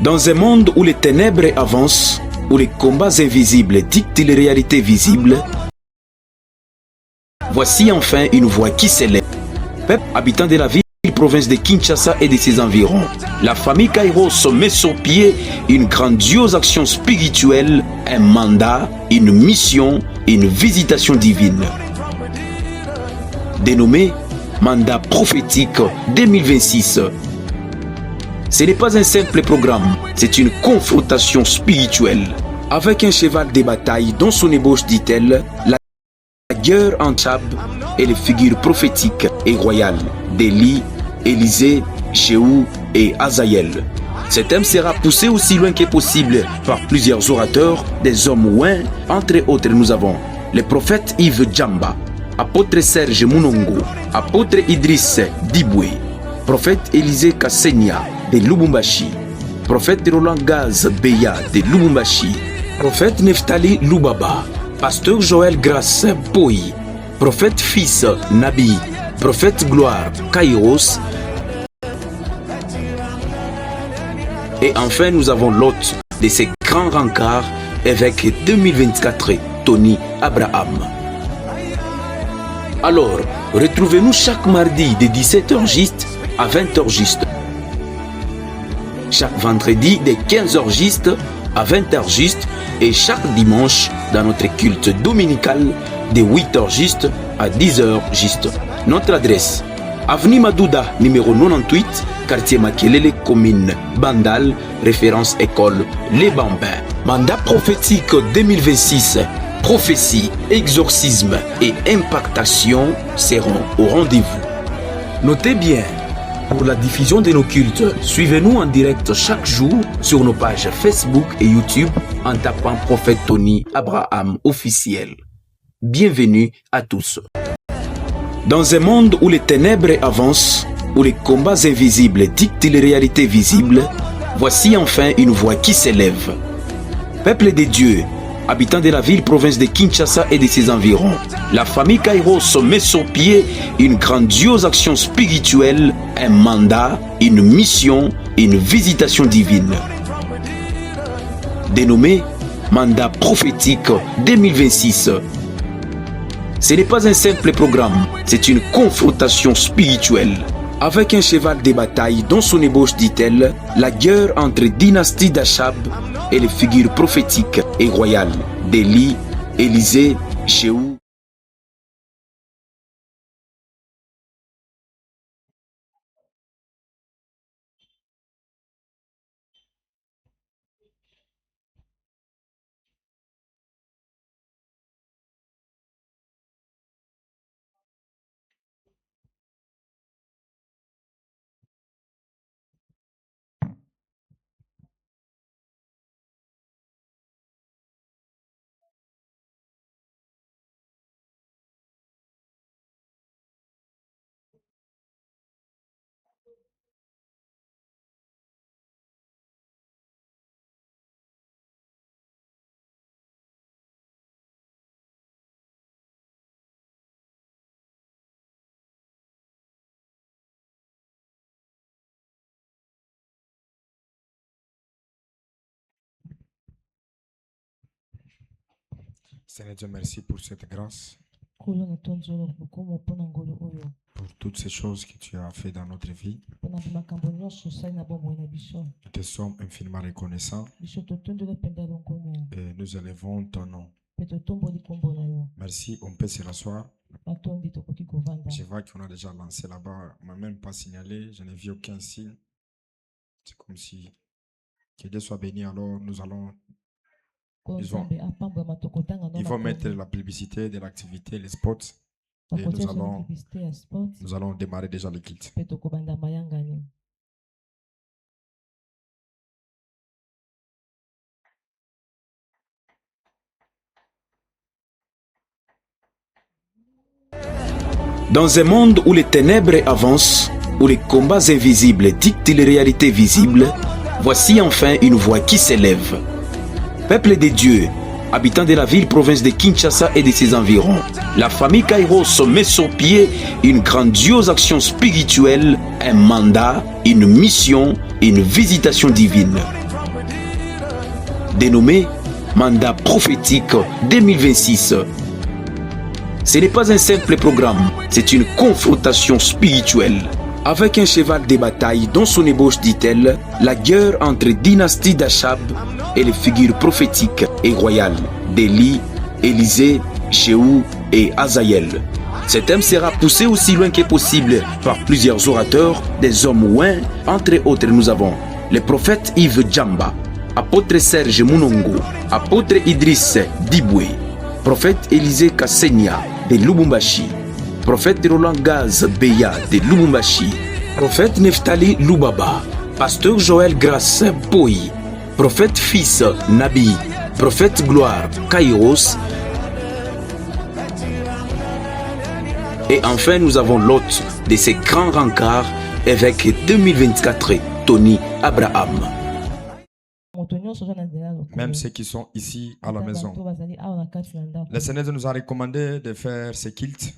Dans un monde où les ténèbres avancent, où les combats invisibles dictent les réalités visibles, voici enfin une voix qui s'élève. Peuple habitant de la ville, province de Kinshasa et de ses environs, la famille Kairos met sur pied une grandiose action spirituelle, un mandat, une mission, une visitation divine. Dénommé Mandat prophétique 2026. Ce n'est pas un simple programme, c'est une confrontation spirituelle. Avec un cheval de bataille dont son ébauche, dit-elle, la guerre en Tchab et les figures prophétiques et royales d'Élie, Élisée, Jéhu et Azaël. Ce thème sera poussé aussi loin que possible par plusieurs orateurs, des hommes ouins. Entre autres, nous avons le prophète Yves Djamba, apôtre Serge Mounongo, apôtre Idriss Diboué, prophète Élisée Kassenia de Lubumbashi, prophète Roland Gaz Beya de Lubumbashi, prophète Neftali Lubaba, pasteur Joël Grasse Boy, prophète Fils Nabi, prophète Gloire Kairos. Et enfin, nous avons l'hôte de ces grands rencarts, évêque 2024, Tony Abraham. Alors, retrouvez-nous chaque mardi de 17h juste à 20h juste. Chaque vendredi de 15h juste à 20h juste et chaque dimanche dans notre culte dominical de 8h juste à 10h juste. Notre adresse, avenue Madouda, numéro 98, quartier Makelele, commune Bandal, référence école Les Bambins. Mandat prophétique 2026, prophétie, exorcisme et impactation seront au rendez-vous. Notez bien, pour la diffusion de nos cultes, suivez-nous en direct chaque jour sur nos pages Facebook et YouTube en tapant Prophète Tony Abraham officiel. Bienvenue à tous. Dans un monde où les ténèbres avancent, où les combats invisibles dictent les réalités visibles, voici enfin une voix qui s'élève. Peuple des dieux, habitants de la ville, province de Kinshasa et de ses environs, la famille Kairos met sur pied une grandiose action spirituelle, un mandat, une mission, une visitation divine. Dénommé Mandat prophétique 2026. Ce n'est pas un simple programme, c'est une confrontation spirituelle. Avec un cheval de bataille dont son ébauche, dit-elle, la guerre entre dynastie d'Achab et les figures prophétiques et royales d'Élie, Élisée, Jéhu. Seigneur Dieu, merci pour cette grâce, pour toutes ces choses que tu as fait dans notre vie. Nous te sommes infiniment reconnaissants et nous élevons ton nom. Merci, on peut se rasseoir. Je vois qu'on a déjà lancé là-bas, on ne m'a même pas signalé, je n'ai vu aucun signe. C'est comme si que Dieu soit béni, alors nous allons. Ils vont mettre la publicité de l'activité, les spots, et nous allons démarrer déjà le culte. Dans un monde où les ténèbres avancent, où les combats invisibles dictent les réalités visibles, voici enfin une voix qui s'élève. Peuple des dieux, habitants de la ville, province de Kinshasa et de ses environs, la famille Kairos met sur pied une grandiose action spirituelle, un mandat, une mission, une visitation divine. dénommé Mandat prophétique 2026. Ce n'est pas un simple programme, c'est une confrontation spirituelle. Avec un cheval de bataille dont son ébauche, dit-elle, la guerre entre dynastie d'Achab et les figures prophétiques et royales d'Élie, Élisée, Jéhu et Azaël. Ce thème sera poussé aussi loin que possible par plusieurs orateurs, des hommes ouins. Entre autres, nous avons le prophète Yves Djamba, apôtre Serge Mounongo, apôtre Idriss Diboué, prophète Élisée Kassenia de Lubumbashi, prophète Roland Gaz Beya de Lubumbashi, prophète Neftali Lubaba, pasteur Joël Grasse Boy, prophète Fils Nabi, prophète Gloire Kairos. Et enfin, nous avons l'hôte de ces grands rencarts, évêque 2024, Tony Abraham. Même ceux qui sont ici à la maison. Le Seigneur nous a recommandé de faire ce culte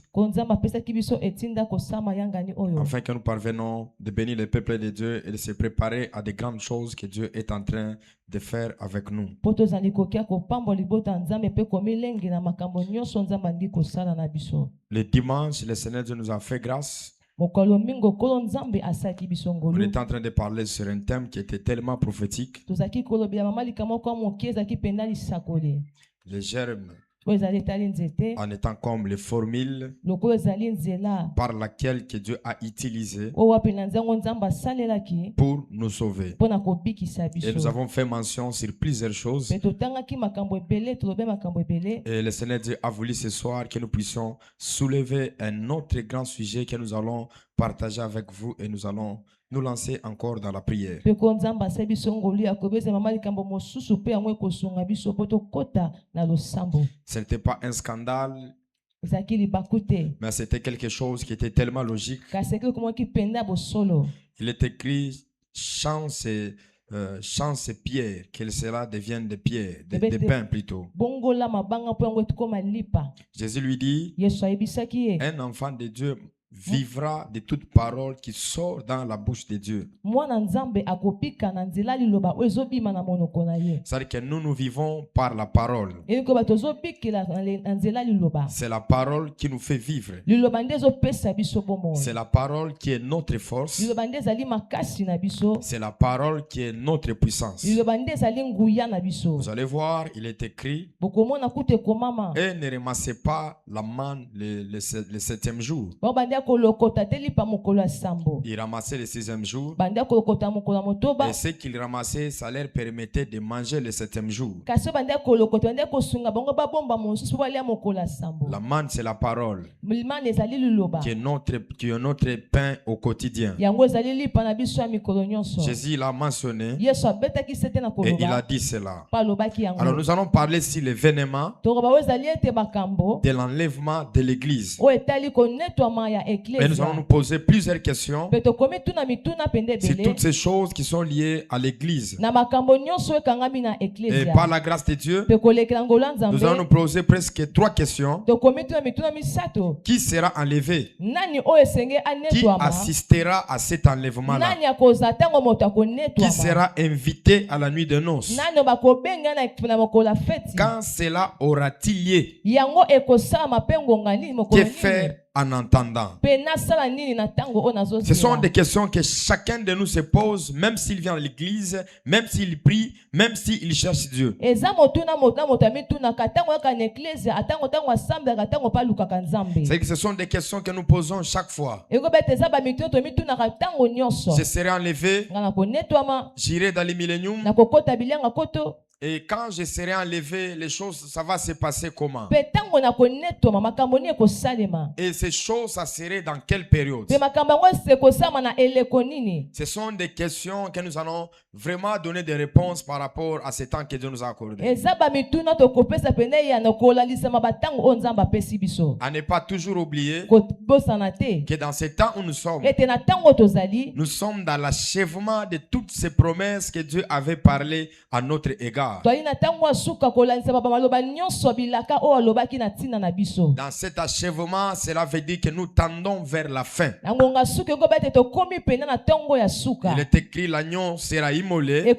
afin que nous parvenons de bénir le peuple de Dieu et de se préparer à de grandes choses que Dieu est en train de faire avec nous. Le dimanche, le Seigneur nous a fait grâce. On était en train de parler sur un thème qui était tellement prophétique. Les germes en étant comme les formules par laquelle que Dieu a utilisé pour nous sauver. Et nous avons fait mention sur plusieurs choses. Et le Seigneur Dieu a voulu ce soir que nous puissions soulever un autre grand sujet que nous allons partager avec vous et nous allons nous lancer encore dans la prière. Ce n'était pas un scandale, mais c'était quelque chose qui était tellement logique. Il est écrit chance et pierre, que cela devienne des pierres, des pains plutôt. Jésus lui dit, un enfant de Dieu vivra de toute parole qui sort dans la bouche de Dieu. C'est-à-dire que nous vivons par la parole. C'est la parole qui nous fait vivre. C'est la parole qui est notre force. C'est la parole qui est notre puissance. Vous allez voir, il est écrit, et ne ramassez pas la manne le 7e jour. Il ramassait le 6e jour. Et ce qu'il ramassait, ça leur permettait de manger le 7e jour. La manne, c'est la parole qui est notre pain au quotidien. Jésus l'a mentionné et il a dit cela. Alors nous allons parler sur l'événement de l'enlèvement de l'église. Mais nous allons nous poser plusieurs questions sur toutes ces choses qui sont liées à l'église. Et par la grâce de Dieu, nous allons nous poser presque 3 questions. Qui sera enlevé? Qui assistera à cet enlèvement-là? Qui sera invité à la nuit de noces? Quand cela aura-t-il lieu? Que faire en entendant? Ce sont des questions que chacun de nous se pose, même s'il vient à l'église, même s'il prie, même s'il cherche Dieu. C'est-à-dire que ce sont des questions que nous posons chaque fois. Je serai enlevé, j'irai dans les milléniums. Et quand je serai enlevé, les choses, ça va se passer comment? Et ces choses, ça serait dans quelle période? Ce sont des questions que nous allons vraiment donner des réponses par rapport à ce temps que Dieu nous a accordé. À ne pas toujours oublier que dans ce temps où nous sommes dans l'achèvement de toutes ces promesses que Dieu avait parlé à notre égard. fin. Dans cet achèvement, cela veut dire que nous tendons vers la fin. Il est écrit l'agneau sera immolé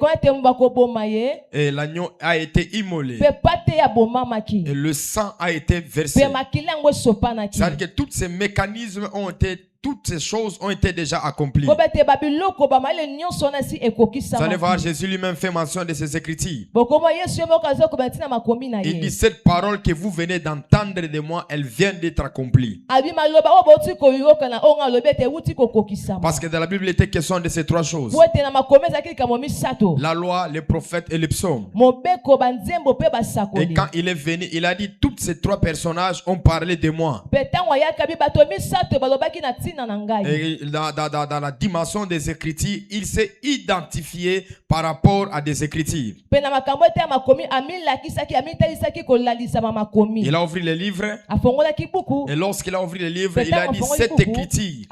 et l'agneau a été immolé et le sang a été versé. C'est-à-dire que tous ces mécanismes toutes ces choses ont été déjà accomplies. Vous allez voir, Jésus lui-même fait mention de ces écritures. Il dit, cette parole que vous venez d'entendre de moi, elle vient d'être accomplie. Parce que dans la Bible, il était question de ces trois choses. La loi, les prophètes et les psaumes. Et quand il est venu, il a dit, tous ces trois personnages ont parlé de moi. Et dans la dimension des Écritures, il s'est identifié par rapport à des Écritures. Il a ouvert les livres et lorsqu'il a ouvert les livres, il a dit cette Écriture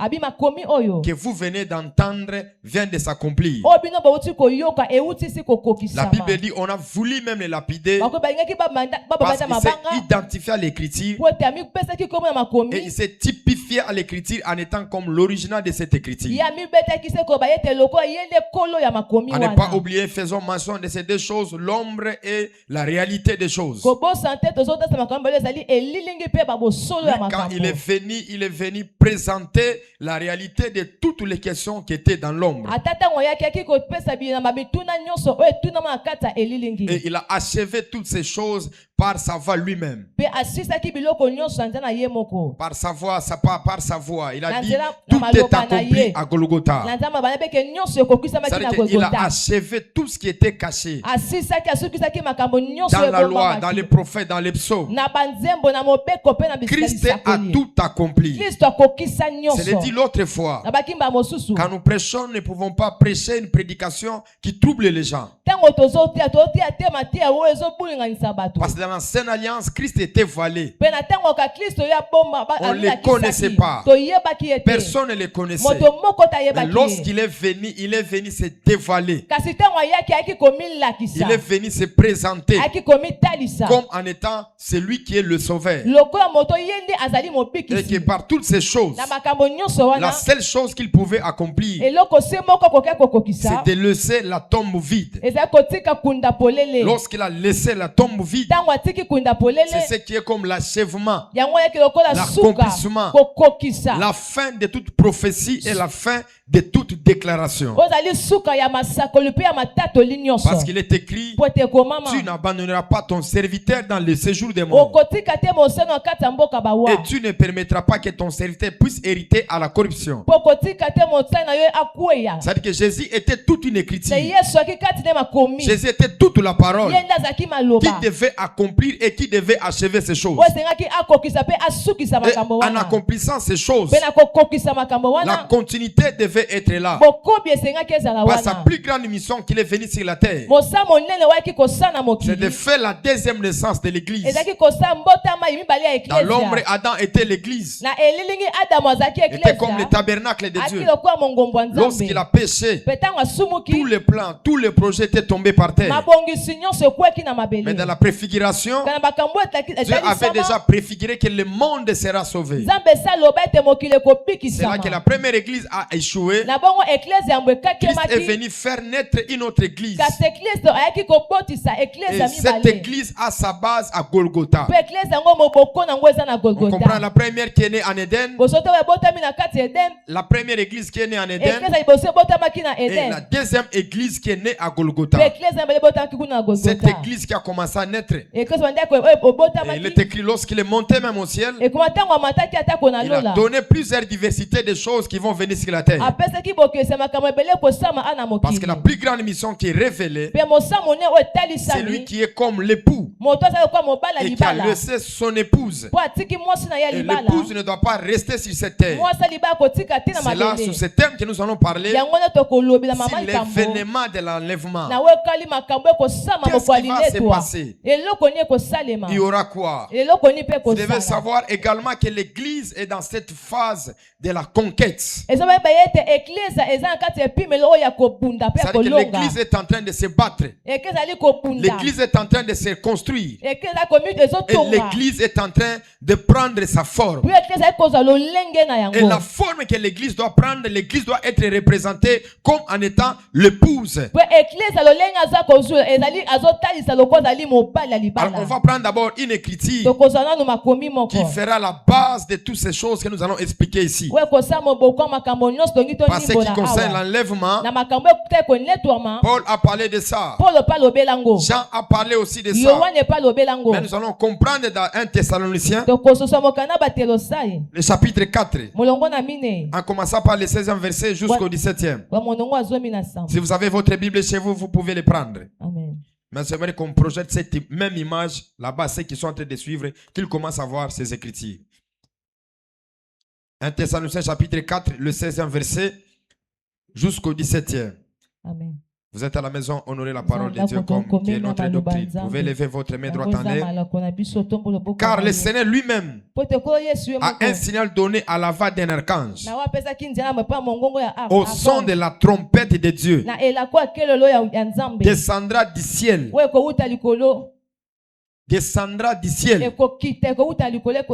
que vous venez d'entendre vient de s'accomplir. La Bible dit on a voulu même les lapider parce qu'il s'est identifié à l'Écriture et il s'est typifié à l'Écriture en étant comme l'original de cette écriture. À ne pas oublier, faisons mention de ces deux choses, l'ombre et la réalité des choses. Quand il est venu présenter la réalité de toutes les questions qui étaient dans l'ombre. Et il a achevé toutes ces choses par sa voix lui-même. Par sa voix, il a dit tout est accompli à Golgotha. Il a achevé tout ce qui était caché dans la loi, dans les prophètes, dans les psaumes. Christ a tout accompli. Je l'ai dit l'autre fois, quand nous prêchons, nous ne pouvons pas prêcher une prédication qui trouble les gens. Parce que dans l'ancienne alliance, Christ était voilé. On ne les connaissait pas. Personne ne les connaissait. Mais lorsqu'il est venu se dévoiler. Il est venu se présenter comme en étant celui qui est le sauveur. Et que par toutes ces choses, la seule chose qu'il pouvait accomplir, c'est de laisser la tombe vide. Lorsqu'il a laissé la tombe vide, c'est ce qui est comme l'achèvement, l'accomplissement, la fin de toute prophétie et la fin de toute déclaration. Parce qu'il est écrit, tu n'abandonneras pas ton serviteur dans le séjour des morts. Et tu ne permettras pas que ton serviteur puisse hériter à la corruption. C'est-à-dire que Jésus était toute une écriture. Jésus était toute la parole qui devait accomplir et qui devait achever ces choses. Et en accomplissant ces choses, la continuité devait être là. Par sa plus grande mission qu'il est venu sur la terre, c'est de faire la deuxième naissance de l'église. Dans l'ombre, Adam était l'église. Il était comme le tabernacle de Dieu. Lorsqu'il a péché, tous les plans, tous les projets étaient tombés par terre. Mais dans la préfiguration, Dieu avait déjà préfiguré que le monde sera sauvé. C'est là que la première église a échoué. Christ est venu faire naître une autre église. Et cette église a sa base à Golgotha. On comprend la première qui est née en Éden. La première église qui est née en Éden. Et la deuxième église qui est née à Golgotha. Cette église qui a commencé à naître. Et il est écrit lorsqu'il est monté même au ciel, il a donné plusieurs diversités de choses qui vont venir sur la terre. Parce que la plus grande mission qui est révélée, c'est lui qui est comme l'époux et qui a laissé son épouse. Et l'épouse ne doit pas rester sur cette terre. C'est là, sur ce thème que nous allons parler, sur l'événement de l'enlèvement. Qu'est-ce qui va se passer? Il y aura quoi? Vous devez savoir également que l'église est dans cette phase de la conquête. que l'église est en train de se battre. L'église est en train de se construire. Et l'église est en train de prendre sa forme. Et la forme que l'église doit prendre, l'église doit être représentée comme en étant l'épouse. Alors on va prendre d'abord une écriture qui fera la base de toutes ces choses que nous allons expliquer ici. Parce qui concerne l'enlèvement, Paul a parlé de ça. Jean a parlé aussi de ça. Mais nous allons comprendre dans 1 Thessaloniciens, le chapitre 4, en commençant par le 16e verset jusqu'au 17e. Si vous avez votre Bible chez vous, vous pouvez le prendre. Amen. Mais j'aimerais qu'on projette cette même image là-bas, ceux qui sont en train de suivre, qu'ils commencent à voir ces écritures. 1 Thessaloniciens chapitre 4, le 16e verset jusqu'au 17e. Amen. Vous êtes à la maison, honorez la parole de Dieu comme qui est notre doctrine. Vous pouvez lever votre main droite en l'air. Car le Seigneur lui-même a un signal donné à la voix d'un archange au son de la trompette de Dieu. Descendra du ciel. Descendra du ciel.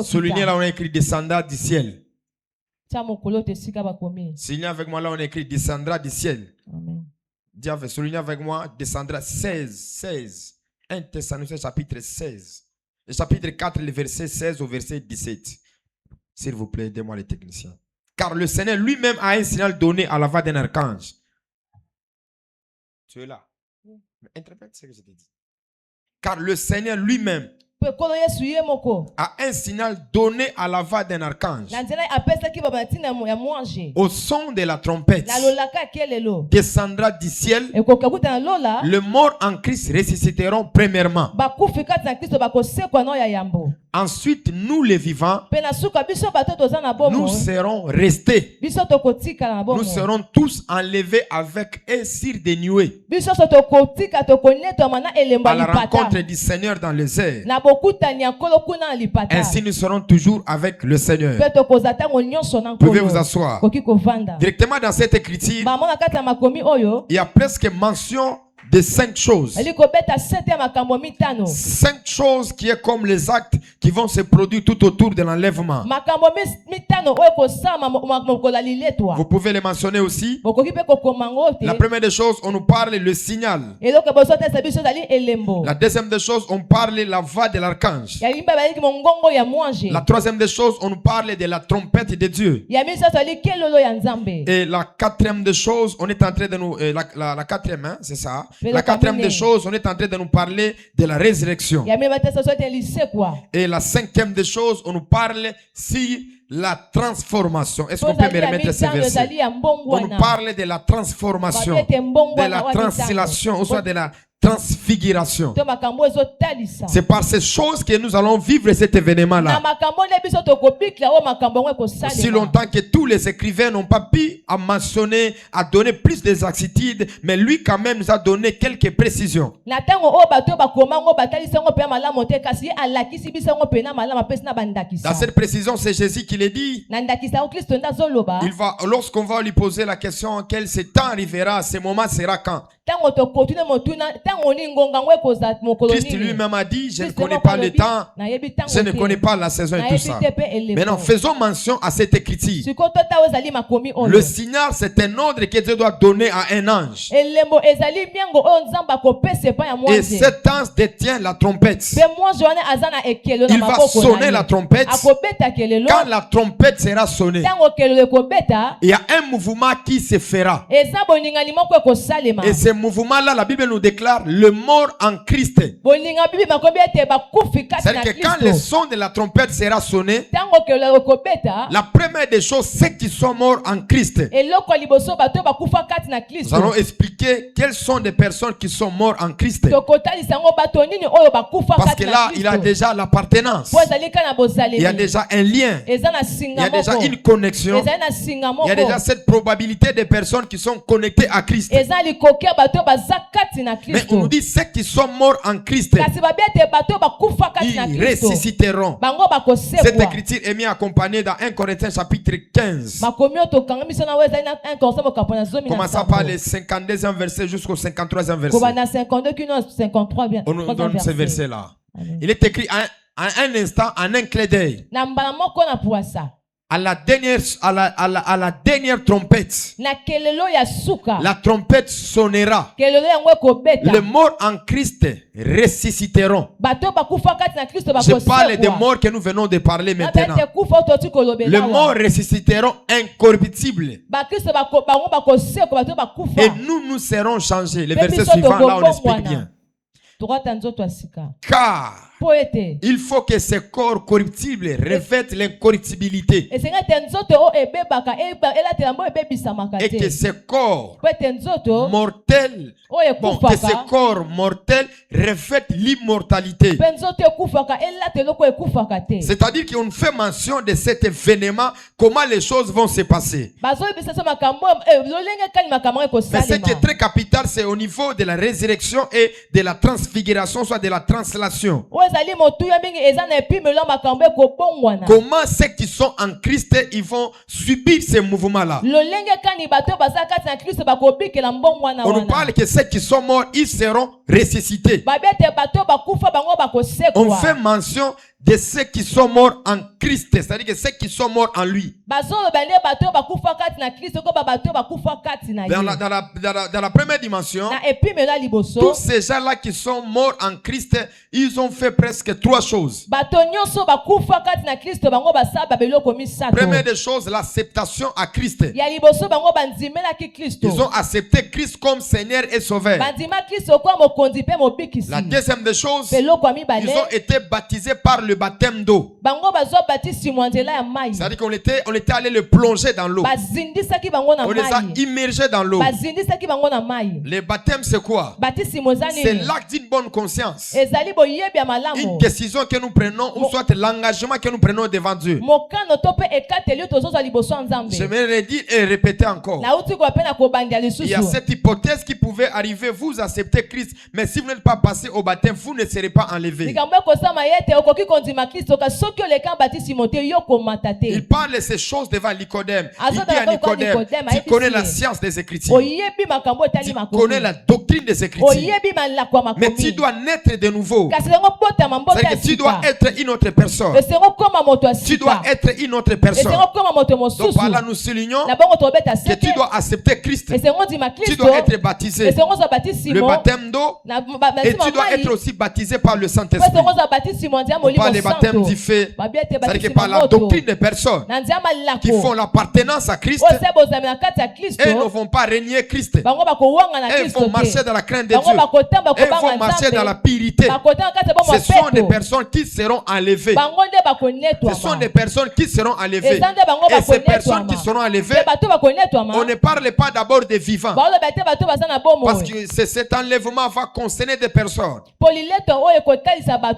Soulignez là, on a écrit descendra du ciel. Soulignez avec moi là, on a écrit descendra du ciel. Amen. Soulignez avec moi, descendra 16. 1 Thessaloniciens chapitre 16. Le chapitre 4, le verset 16 au verset 17. S'il vous plaît, aidez-moi les techniciens. Car le Seigneur lui-même a un signal donné à la voix d'un archange. Tu es là. Mais interprète ce que je t'ai dit. Car le Seigneur lui-même a un signal donné à la voix d'un archange au son de la trompette. Descendra du ciel. Le mort en Christ ressusciteront premièrement. Ensuite, nous les vivants, nous serons restés. Nous serons tous enlevés avec eux sur des nuées à la rencontre du Seigneur dans les airs. Ainsi nous serons toujours avec le Seigneur. Pouvez vous asseoir. Directement dans cette écriture, il y a presque mention de 5 choses. 5 choses qui est comme les actes qui vont se produire tout autour de l'enlèvement. Vous pouvez les mentionner aussi. La première des choses, on nous parle le signal. La deuxième des choses, on parle la voix de l'archange. La troisième des choses, on nous parle de la trompette de Dieu. Et la quatrième des choses, on est en train de nous... la quatrième, hein, c'est ça. La quatrième des choses, on est en train de nous parler de la résurrection. Et la cinquième des choses, on nous parle si la transformation. Est-ce qu'on peut me remettre ces versets? On nous parle de la transformation, de la translation, ou soit de la transfiguration. C'est par ces choses que nous allons vivre cet événement-là. Aussi longtemps que tous les écrivains n'ont pas pu mentionner, à donner plus d'exactitude, mais lui quand même nous a donné quelques précisions. Dans cette précision, c'est Jésus qui le dit. Lorsqu'on va lui poser la question, quel ce temps arrivera, ce moment sera quand? Christ lui-même a dit, je ne connais pas le temps, je ne connais pas la saison et tout ça. Maintenant, faisons mention à cette écriture. Le signal, c'est un ordre que Dieu doit donner à un ange. Et cet ange détient la trompette. Il va sonner la trompette. Quand la trompette sera sonnée, il y a un mouvement qui se fera. Et ce mouvement-là, la Bible nous déclare le mort en Christ. C'est-à-dire que quand le son de la trompette sera sonné, la première des choses, c'est qu'ils sont morts en Christ. Nous allons expliquer quelles sont les personnes qui sont mortes en Christ. Parce que là, il a déjà l'appartenance. Il y a déjà un lien. Il y a déjà une connexion. Il y a déjà cette probabilité de personnes qui sont connectées à Christ. Mais qu'il nous dit ceux qui sont morts en Christ, ils ressusciteront. Cette écriture est mise accompagnée dans 1 Corinthiens chapitre 15. Commençant par le 52e verset jusqu'au 53e verset. On nous donne ce verset-là. Il est écrit en un instant, en un clin d'œil. À la dernière trompette, la trompette sonnera. Les morts en Christ ressusciteront. Je parle des morts que nous venons de parler maintenant. Les morts ressusciteront incorruptibles. Et nous serons changés. Le verset suivant, là, on explique bien. Car il faut que ces corps corruptibles revêtent l'incorruptibilité. Et que ces corps mortels, revêtent l'immortalité. C'est-à-dire qu'on fait mention de cet événement, comment les choses vont se passer. Mais ce qui est très capital, c'est au niveau de la résurrection et de la transfiguration, soit de la translation. Comment ceux qui sont en Christ, ils vont subir ces mouvements-là. On nous parle que ceux qui sont morts, ils seront ressuscités. On fait mention de ceux qui sont morts en Christ, c'est-à-dire que ceux qui sont morts en lui. Dans la première dimension, tous ces gens-là qui sont morts en Christ, ils ont fait presque trois choses. Première des choses, l'acceptation à Christ. Ils ont accepté Christ comme Seigneur et Sauveur. La deuxième des choses, ils ont été baptisés par le baptême d'eau. C'est-à-dire qu'on était allé le plonger dans l'eau. On les a immergés dans l'eau. Le baptême, c'est quoi? C'est l'acte d'une bonne conscience. Une décision que nous prenons, ou soit l'engagement que nous prenons devant Dieu. Je vais le dire et répéter encore. Il y a cette hypothèse qui pouvait arriver. Vous acceptez Christ, mais si vous n'êtes pas passé au baptême, vous ne serez pas enlevé. Il parle de ces choses devant Nicodème. Il dit à Nicodème, tu connais la science des Écritures. Tu connais la doctrine des Écritures. Mais tu dois naître de nouveau. C'est-à-dire que tu dois être une autre personne. Tu dois être une autre personne. Donc par là nous soulignons que tu dois accepter Christ. Tu dois être baptisé. Le baptême d'eau. Et tu dois être aussi baptisé par le Saint-Esprit. Par le baptême du feu. C'est-à-dire que par la doctrine des personnes qui font l'appartenance à Christ, elles ne vont pas régner Christ. Elles vont marcher dans la crainte de Dieu. Elles vont marcher dans la purité. Ce sont des personnes qui seront enlevées. Ce sont des personnes qui seront enlevées. Et ces personnes qui seront enlevées, on ne parle pas d'abord des vivants. Parce que cet enlèvement va concerner des personnes.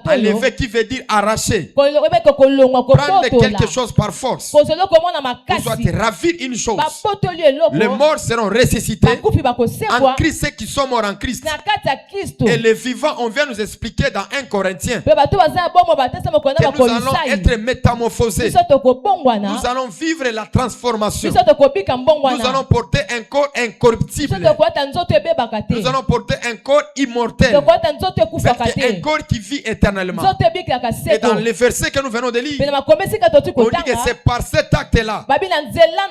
Enlever qui veut dire arracher. Prendre quelque chose par force. Ou soit ravir une chose. Les morts seront ressuscités. En Christ, ceux qui sont morts en Christ. Et les vivants, on vient nous expliquer dans 1 Corinthiens que nous allons être métamorphosés. Nous allons vivre la transformation. Nous allons porter un corps incorruptible. Nous allons porter un corps immortel. Un corps qui vit éternellement. Et dans les versets que nous venons de lire, on dit que c'est par cet acte-là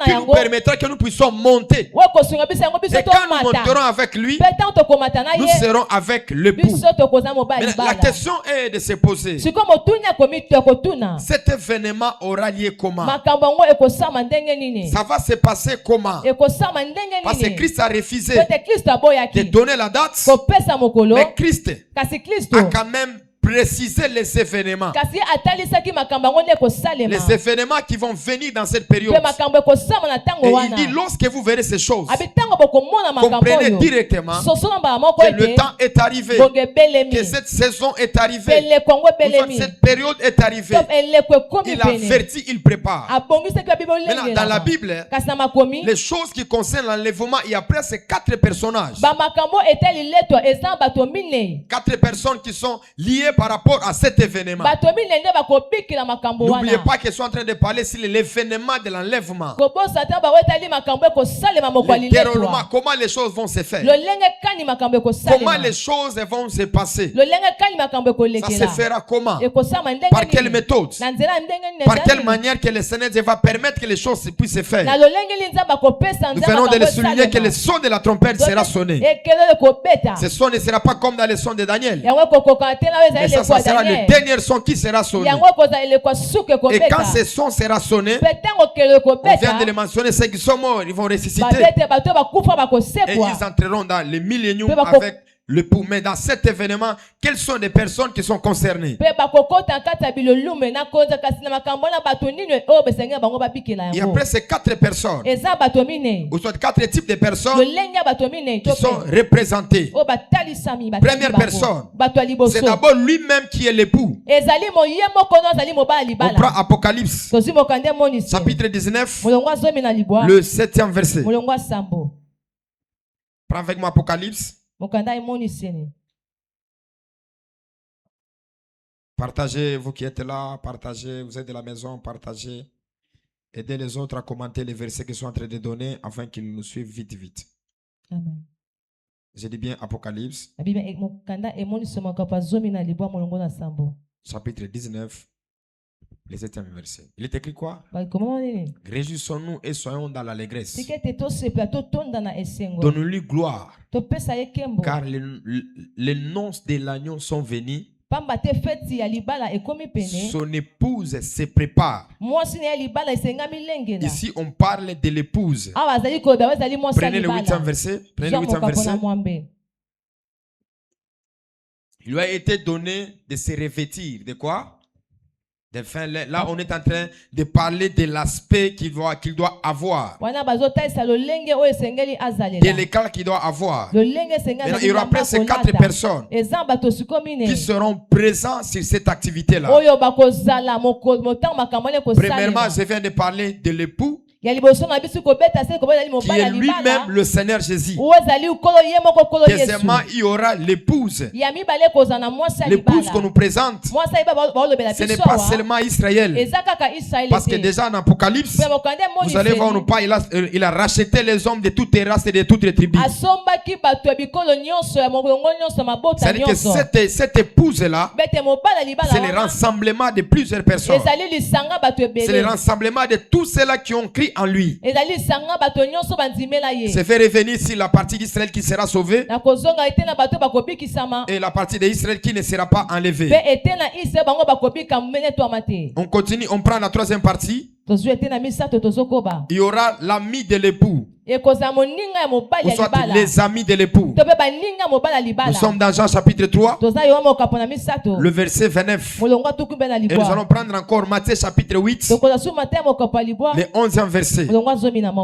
qui nous permettra que nous puissions monter. Et quand nous monterons avec lui, nous serons avec l'époux. Mais la question est de se poser, cet événement aura lieu comment? Ça va se passer comment? Parce que Christ a refusé de donner la date. Mais Christ a quand même préciser les événements. Les événements qui vont venir dans cette période. Et il dit, lorsque vous verrez ces choses, comprenez directement que le temps est arrivé, que cette saison est arrivée, que cette période est arrivée. Il avertit, il prépare. Maintenant, dans la Bible, les choses qui concernent l'enlèvement, il y a presque 4 personnages. 4 personnes qui sont liées par rapport à cet événement. N'oubliez pas qu'ils sont en train de parler sur l'événement de l'enlèvement. Le déroulement, comment les choses vont se faire. Comment les choses vont se passer. Ça se fera comment? Par quelle méthode? Par quelle manière que le Seigneur va permettre que les choses puissent se faire. Nous venons de le souligner que le son de la trompette sera sonné. Ce son ne sera pas comme dans le son de Daniel. Mais ça sera le dernier son qui sera sonné. Et quand ce son sera sonné, on vient de le mentionner, ceux qui sont morts, ils vont ressusciter. Et ils entreront dans le millénium avec le pouls. Mais dans cet événement, quelles sont les personnes qui sont concernées? Il y a presque 4 personnes, ou soit 4 types de personnes qui sont représentées. Première personne, c'est d'abord lui-même qui est l'époux. On prend Apocalypse, chapitre 19, le 7e verset. Prends avec moi Apocalypse. Partagez, vous qui êtes là, partagez, vous êtes de la maison, partagez. Aidez les autres à commenter les versets qu'ils sont en train de donner afin qu'ils nous suivent vite, vite. Amen. Je dis bien Apocalypse. Chapitre 19, le 7e verset. Il est écrit quoi? Réjouissons-nous et soyons dans l'allégresse. Donnons-lui gloire. Car les nonces de l'agneau sont venus. Son épouse se prépare. Ici, on parle de l'épouse. Prenez le 8e verset. Prenez le 8e verset. Il lui a été donné de se revêtir. De quoi? Là, on est en train de parler de l'aspect qu'il doit avoir. De l'écart qu'il doit avoir. Maintenant, il y aura presque 4 personnes qui seront présentes sur cette activité-là. Premièrement, je viens de parler de l'époux, qui est lui-même le Seigneur Jésus. Deuxièmement, il y aura l'épouse. L'épouse qu'on nous présente, ce n'est pas seulement Israël. Parce que déjà en Apocalypse, vous allez voir, il a racheté les hommes de toutes les races et de toutes les tribus. C'est-à-dire que cette épouse-là, c'est le rassemblement de plusieurs personnes. C'est le rassemblement de tous ceux-là qui ont crié en lui. C'est fait revenir sur la partie d'Israël qui sera sauvée et la partie d'Israël qui ne sera pas enlevée. On continue, on prend la 3e partie. Il y aura l'ami de l'époux, ou soit les amis de l'époux. Nous sommes dans Jean chapitre 3, le verset 29. Et nous allons prendre encore Matthieu chapitre 8, le 11e verset.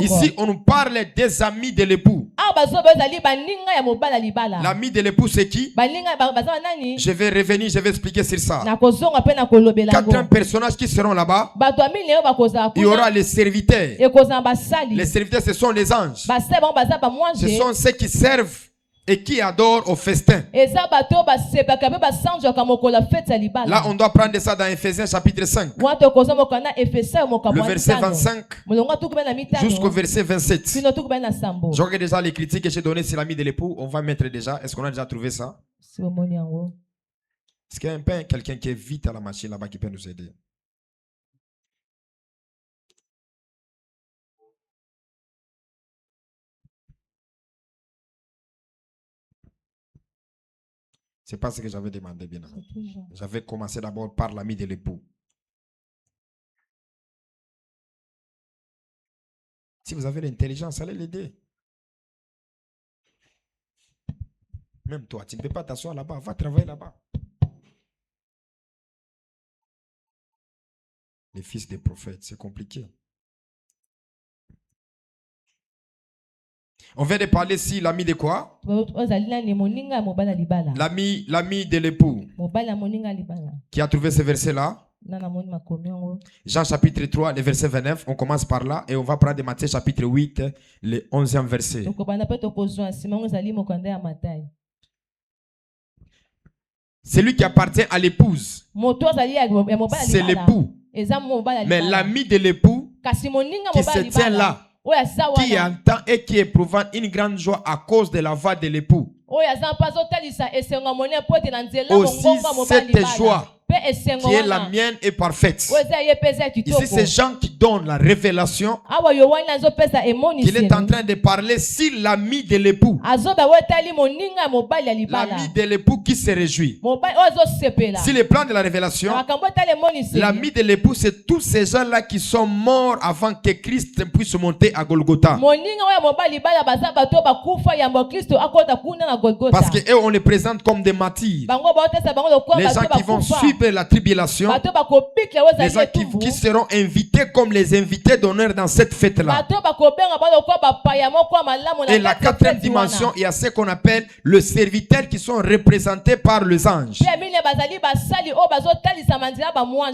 Ici, on nous parle des amis de l'époux. L'ami de l'époux, c'est qui? Je vais revenir, je vais expliquer sur ça. 4 personnages qui seront là-bas. Il y aura les serviteurs. Les serviteurs, ce sont les anges. Ce sont ceux qui servent et qui adorent au festin. Là, on doit prendre ça dans Ephésiens chapitre 5. Le verset 25 jusqu'au verset 27. Je regarde déjà les critiques que j'ai données sur l'ami de l'époux. On va mettre déjà. Est-ce qu'on a déjà trouvé ça? Est-ce qu'il y a quelqu'un qui est vite à la machine là-bas qui peut nous aider? C'est pas ce que j'avais demandé, bien avant. J'avais commencé d'abord par l'ami de l'époux. Si vous avez l'intelligence, allez l'aider. Même toi, tu ne peux pas t'asseoir là-bas. Va travailler là-bas. les fils des prophètes. C'est compliqué. On vient de parler ici, l'ami de quoi? L'ami de l'époux. Qui a trouvé ce verset-là? Jean chapitre 3, le verset 29. On commence par là et on va prendre de Matthieu chapitre 8, le 11e verset. Celui qui appartient à l'épouse, c'est l'époux. Mais l'ami de l'époux qui se tient là, qui entend et qui éprouve une grande joie à cause de la voix de l'époux. Aussi cette joie qui est la mienne est parfaite. Ici, c'est Jean qui donne la révélation qu'il est en train de parler sur l'ami de l'époux. L'ami de l'époux qui se réjouit. Si le plan de la révélation, l'ami de l'époux, c'est tous ces gens-là qui sont morts avant que Christ puisse monter à Golgotha. Parce qu'eux, on les présente comme des martyrs. Les gens qui vont suivre la tribulation, les gens qui seront invités comme les invités d'honneur dans cette fête-là. Et la quatrième dimension, il y a ce qu'on appelle le serviteur qui sont représentés par les anges.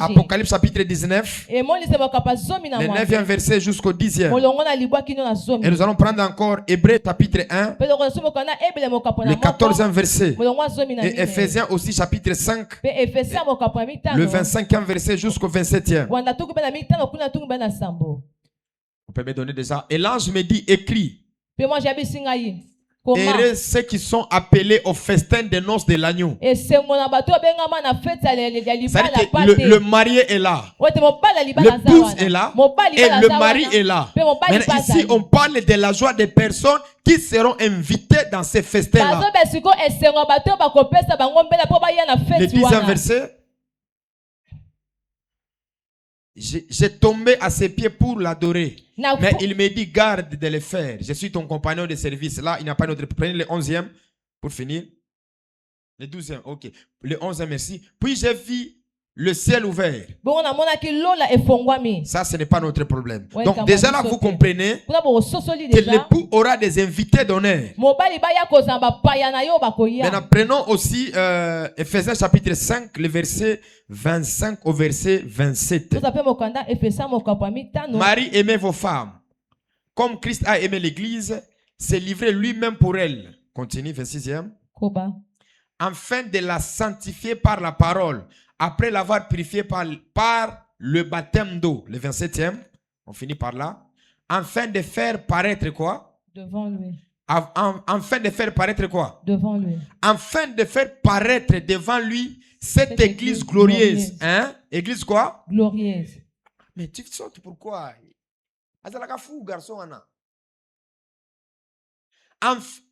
Apocalypse chapitre 19, le 9e verset jusqu'au 10e. Et nous allons prendre encore Hébreux chapitre 1, le 14e verset. Et Ephésiens aussi chapitre 5, le 25e verset jusqu'au 27e. On peut me donner déjà. Et l'ange me dit, écrit. Heureux ceux qui sont appelés au festin des noces de l'agneau. C'est-à-dire que le marié est là, l'épouse est là et le mari est là. Maintenant ici on parle de la joie des personnes qui seront invitées dans ces festins-là. Le 10e verset. J'ai tombé à ses pieds pour l'adorer. Mais il me dit, garde de le faire. Je suis ton compagnon de service. Là, il n'y a pas d'autre. Prenez le 11e pour finir. Le 12e, ok. Le 11e, merci. Puis j'ai vu le ciel ouvert. Ça, ce n'est pas notre problème. Donc, déjà là, vous comprenez que l'époux aura des invités d'honneur. Maintenant, prenons aussi Ephésiens chapitre 5, le verset 25 au verset 27. Marie, aimez vos femmes, comme Christ a aimé l'église, s'est livré lui-même pour elle. Continue, 26e. Afin de la sanctifier par la parole, après l'avoir purifiée par le baptême d'eau. Le 27e, on finit par là. Afin de faire paraître quoi? Devant lui. Afin de faire paraître quoi? Devant lui. Afin de faire paraître devant lui cette église glorieuse. Hein? Église quoi? Glorieuse. Mais tu sautes pourquoi? Fou, garçon,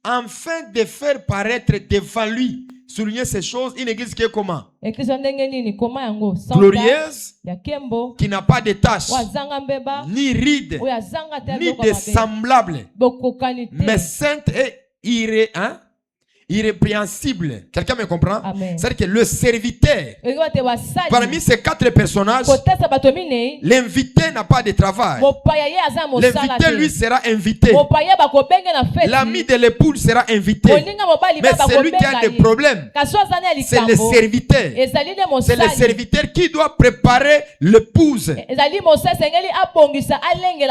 afin de faire paraître devant lui, souligner ces choses, une église qui est comment? Glorieuse, qui n'a pas de taches, ni rides, ni de semblables, mais sainte et irrépréhensible. Quelqu'un me comprend? C'est-à-dire que le serviteur, parmi ces quatre personnages, l'invité n'a pas de travail. L'invité, lui, sera invité. L'ami de l'épouse sera invité. Mais celui qui a des problèmes, c'est le serviteur. C'est le serviteur qui doit préparer l'épouse,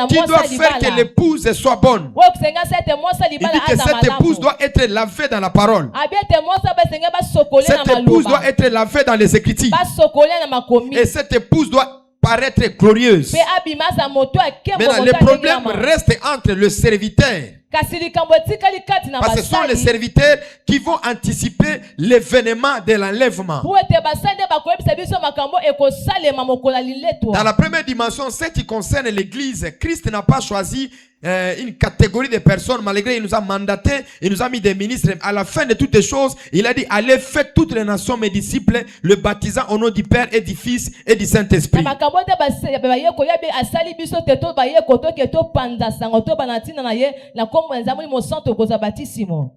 qui doit faire que l'épouse soit bonne. Il dit que cette épouse doit être lavée dans la parole. Cette épouse doit être lavée dans les Écritures. Et cette épouse doit paraître glorieuse. Maintenant, le problème reste entre le serviteur. Parce que ce sont les serviteurs qui vont anticiper l'événement de l'enlèvement. Dans la première dimension, ce qui concerne l'église, Christ n'a pas choisi une catégorie de personnes, malgré il nous a mandaté, il nous a mis des ministres. À la fin de toutes les choses, il a dit, allez, faites toutes les nations mes disciples, le baptisant au nom du Père et du Fils et du Saint-Esprit.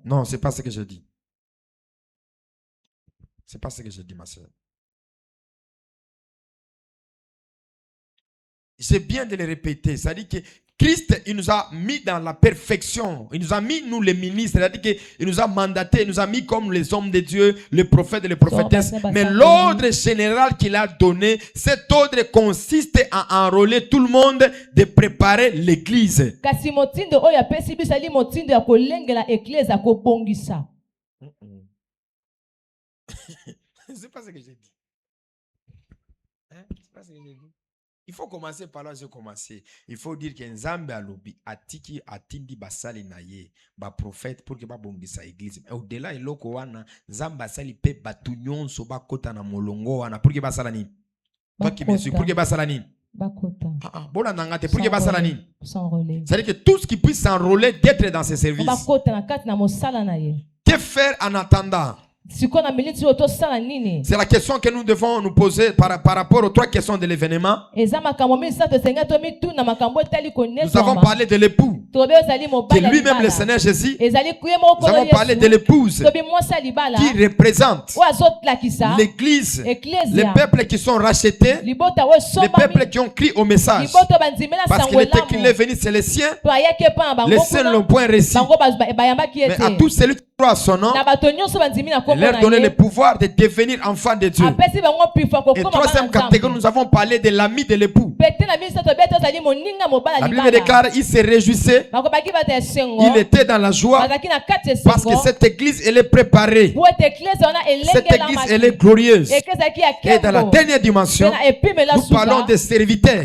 Non, c'est pas ce que je dis. C'est pas ce que je dis, ma soeur. c'est bien de le répéter. C'est-à-dire que Christ, il nous a mis dans la perfection. Il nous a mis, nous les ministres. C'est-à-dire qu'il nous a mandatés, il nous a mis comme les hommes de Dieu, les prophètes et les prophétesses. Mais l'ordre général qu'il a donné, cet ordre consiste à enrôler tout le monde, de préparer l'église. C'est pas ce que j'ai dit. C'est pas ce que j'ai dit. Il faut commencer par là, j'ai commencé. Il faut dire que Nzambe alobi atiki atindi basali na ye ba prophète pour que ba bongisa église. Au-delà eloko wana Nzambe asali pe batu nyonso ba kota na molongo wana pour que basala nini? Toi qui me suis pour que basala nini? Bona nangate pour que basala nini? C'est-à-dire que tout ce qui puisse s'enrôler d'être dans ses services. Que faire en attendant? C'est la question que nous devons nous poser par rapport aux trois questions de l'événement. Nous avons parlé de l'époux, qui est lui-même le Seigneur Jésus. Nous avons parlé de l'épouse, qui représente l'église, les peuples qui sont rachetés, les peuples qui ont crié au message. Parce qu'il était écrit, il est venu, c'est les siens. Les siens ne l'ont point reçu. Mais à tous celui qui croit à son nom, il leur donner le pouvoir de devenir enfants de Dieu. Et troisième catégorie, nous avons parlé de l'ami de l'époux. La Bible déclare, il se réjouissait, il était dans la joie, parce que cette église, elle est préparée. Cette église, elle est glorieuse. Et dans la dernière dimension, nous parlons des serviteurs.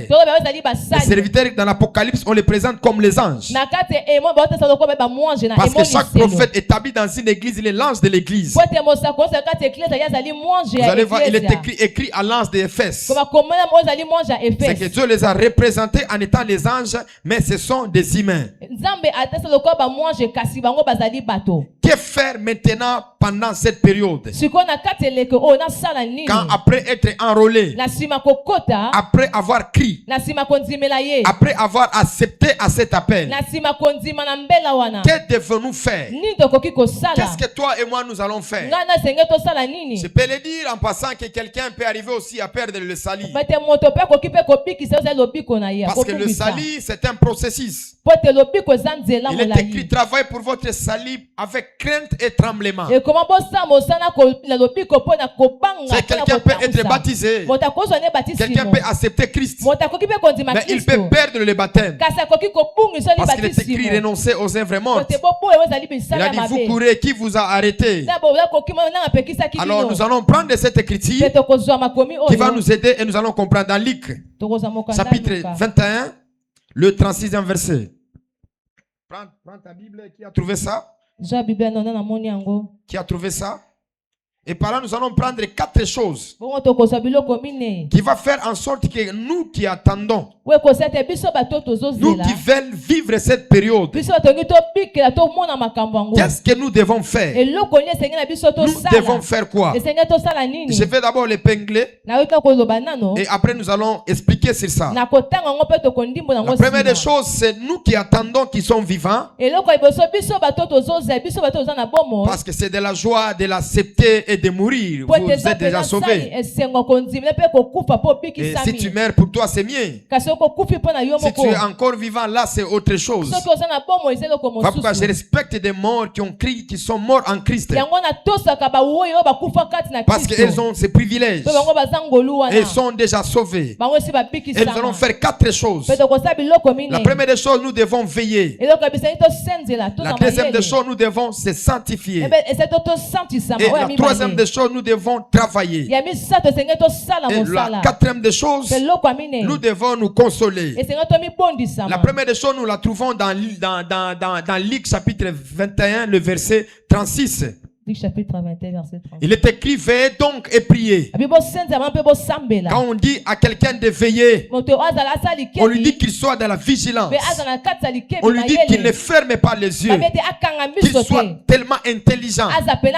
Les serviteurs, dans l'Apocalypse, on les présente comme les anges. Parce que chaque prophète établi dans une église, il est l'ange de l'église. Vous allez voir, il est écrit à l'ange d'Éphèse. C'est que Dieu les a représentés en étant les anges, mais ce sont des humains. Que faire maintenant pendant cette période? Quand après être enrôlé, après avoir crié, après avoir accepté à cet appel, que devons-nous faire? Qu'est-ce que toi et moi nous allons faire? Je peux le dire en passant que quelqu'un peut arriver aussi à perdre le salut. Parce que le salut, c'est un processus. Il est écrit, travaille pour votre salut avec crainte et tremblement. Quelqu'un peut être baptisé. Quelqu'un peut accepter Christ. Mais il peut perdre le baptême. Parce qu'il est écrit, renoncer aux œuvres mortes. Il a dit, vous courez, qui vous a arrêté? Alors nous allons prendre cette écriture qui va nous aider et nous allons comprendre dans Luc chapitre 21, le 36e verset. Prends ta Bible. Qui a trouvé ça? Qui a trouvé ça? Et par là, nous allons prendre 4 choses qui vont faire en sorte que nous qui attendons, nous qui veulent vivre cette période, qu'est-ce que nous devons faire? Nous devons faire quoi? Je vais d'abord l'épingler et après nous allons expliquer sur ça. La première des choses, c'est nous qui attendons qui sont vivants, parce que c'est de la joie de l'accepter et de mourir. Vous êtes déjà sauvés. Et si tu meurs, pour toi c'est mieux. Si tu es encore vivant, là c'est autre chose. Pourquoi je respecte des morts qui ont crié, qui sont morts en Christ, parce qu'elles ont ces privilèges. Elles sont déjà sauvées. Et nous allons faire 4 choses. La première des choses, nous devons veiller. La deuxième des choses, nous devons se sanctifier. Et la troisième des choses, nous devons travailler. Et la quatrième des choses, nous devons nous consoler. La première des choses, nous la trouvons dans Luc chapitre 21, le verset 36. Il est écrit, veillez donc et priez. Quand on dit à quelqu'un de veiller, on lui dit qu'il soit dans la vigilance. On lui dit qu'il ne ferme pas les yeux, qu'il soit tellement intelligent. Il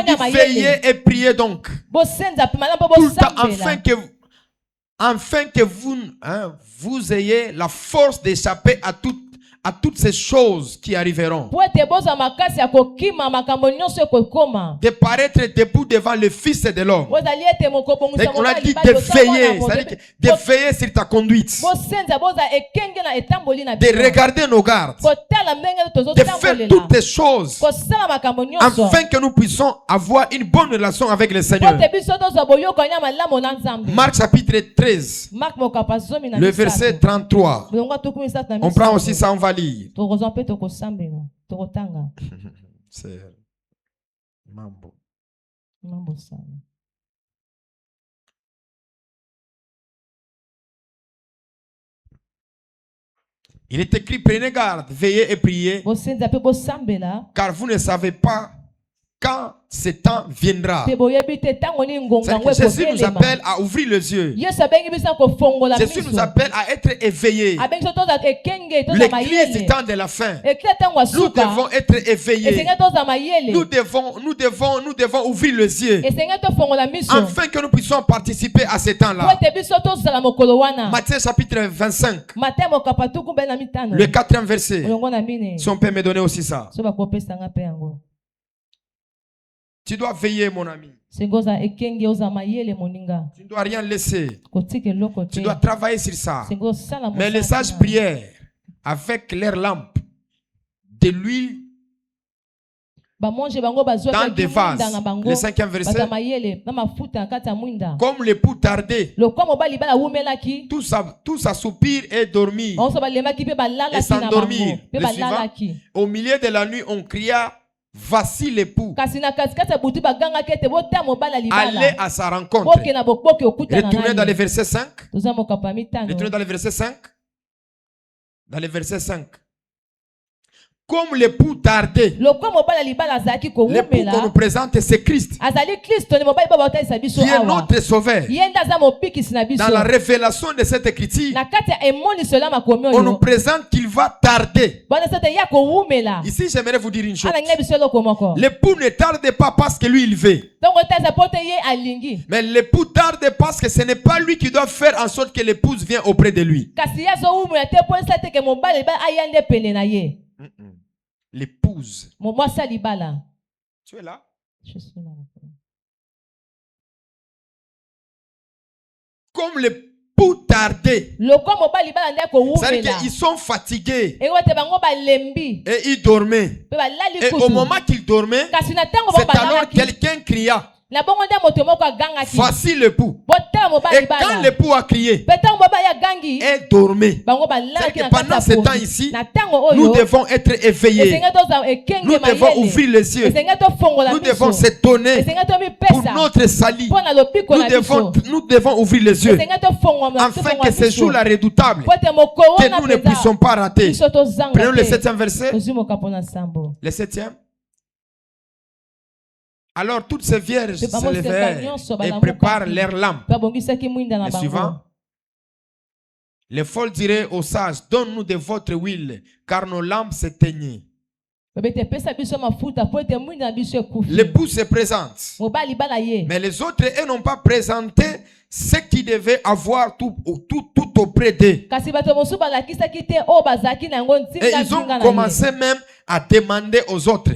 dit veillez et priez donc tout le temps, afin que vous ayez la force d'échapper à toute à toutes ces choses qui arriveront. De paraître debout devant le Fils de l'homme. On a dit de veiller, c'est-à-dire de veiller sur ta conduite. De regarder nos gardes. De faire toutes les choses afin que nous puissions avoir une bonne relation avec le Seigneur. Marc chapitre 13, le verset 33. On prend aussi ça, on va lire. C'est mambo. Il est écrit, prenez garde, veillez et priez, car vous ne savez pas quand ce temps viendra. Jésus nous appelle à ouvrir les yeux. Jésus nous appelle à être éveillés. L'église du temps de la fin. Nous devons être éveillés. Nous devons ouvrir les yeux afin que nous puissions participer à ce temps-là. Matthieu chapitre 25, le 4e verset. Si on peut me donner aussi ça. Tu dois veiller, mon ami. Tu ne dois rien laisser. Tu dois travailler sur ça. Mais les sages prièrent avec leur lampe de l'huile dans des vases. Le 5e verset. Comme l'époux tardait, tous assoupirent et dormirent et s'endormirent. Le suivant. Au milieu de la nuit, on cria, voici l'époux. Allez à sa rencontre. Retournez dans le verset 5. Retournez dans le verset 5. Dans le verset 5. Comme l'époux tardait. L'époux qu'on nous présente, c'est Christ, qui est notre sauveur. Dans la révélation de cette écriture, on nous présente qu'il va tarder. Ici, j'aimerais vous dire une chose. L'époux ne tarde pas parce que lui, il veut. Mais l'époux tarde parce que ce n'est pas lui qui doit faire en sorte que l'épouse vienne auprès de lui. L'épouse. Tu es là? Je suis là. Comme l'époux tardait. C'est-à-dire qu'ils sont fatigués. Et ils dormaient. Et au moment qu'ils dormaient, c'est alors quelqu'un cria, voici l'époux. Et quand l'époux a crié et dormait, c'est que pendant ce temps ici, nous devons être éveillés. Nous devons ouvrir les yeux. Nous devons se donner pour notre salut. Nous devons ouvrir les yeux afin que ce jour-là redoutable, que nous ne puissions pas rater. Prenons le 7e verset. Le 7e. Alors toutes ces vierges se levèrent et préparent leurs lampes. Le suivant. Les folles diraient aux sages, donne-nous de votre huile, car nos lampes s'éteignaient. L'époux se présente. Mais les autres, eux, n'ont pas présenté ce qu'ils devaient avoir tout auprès d'eux. Et ils ont commencé même à demander aux autres.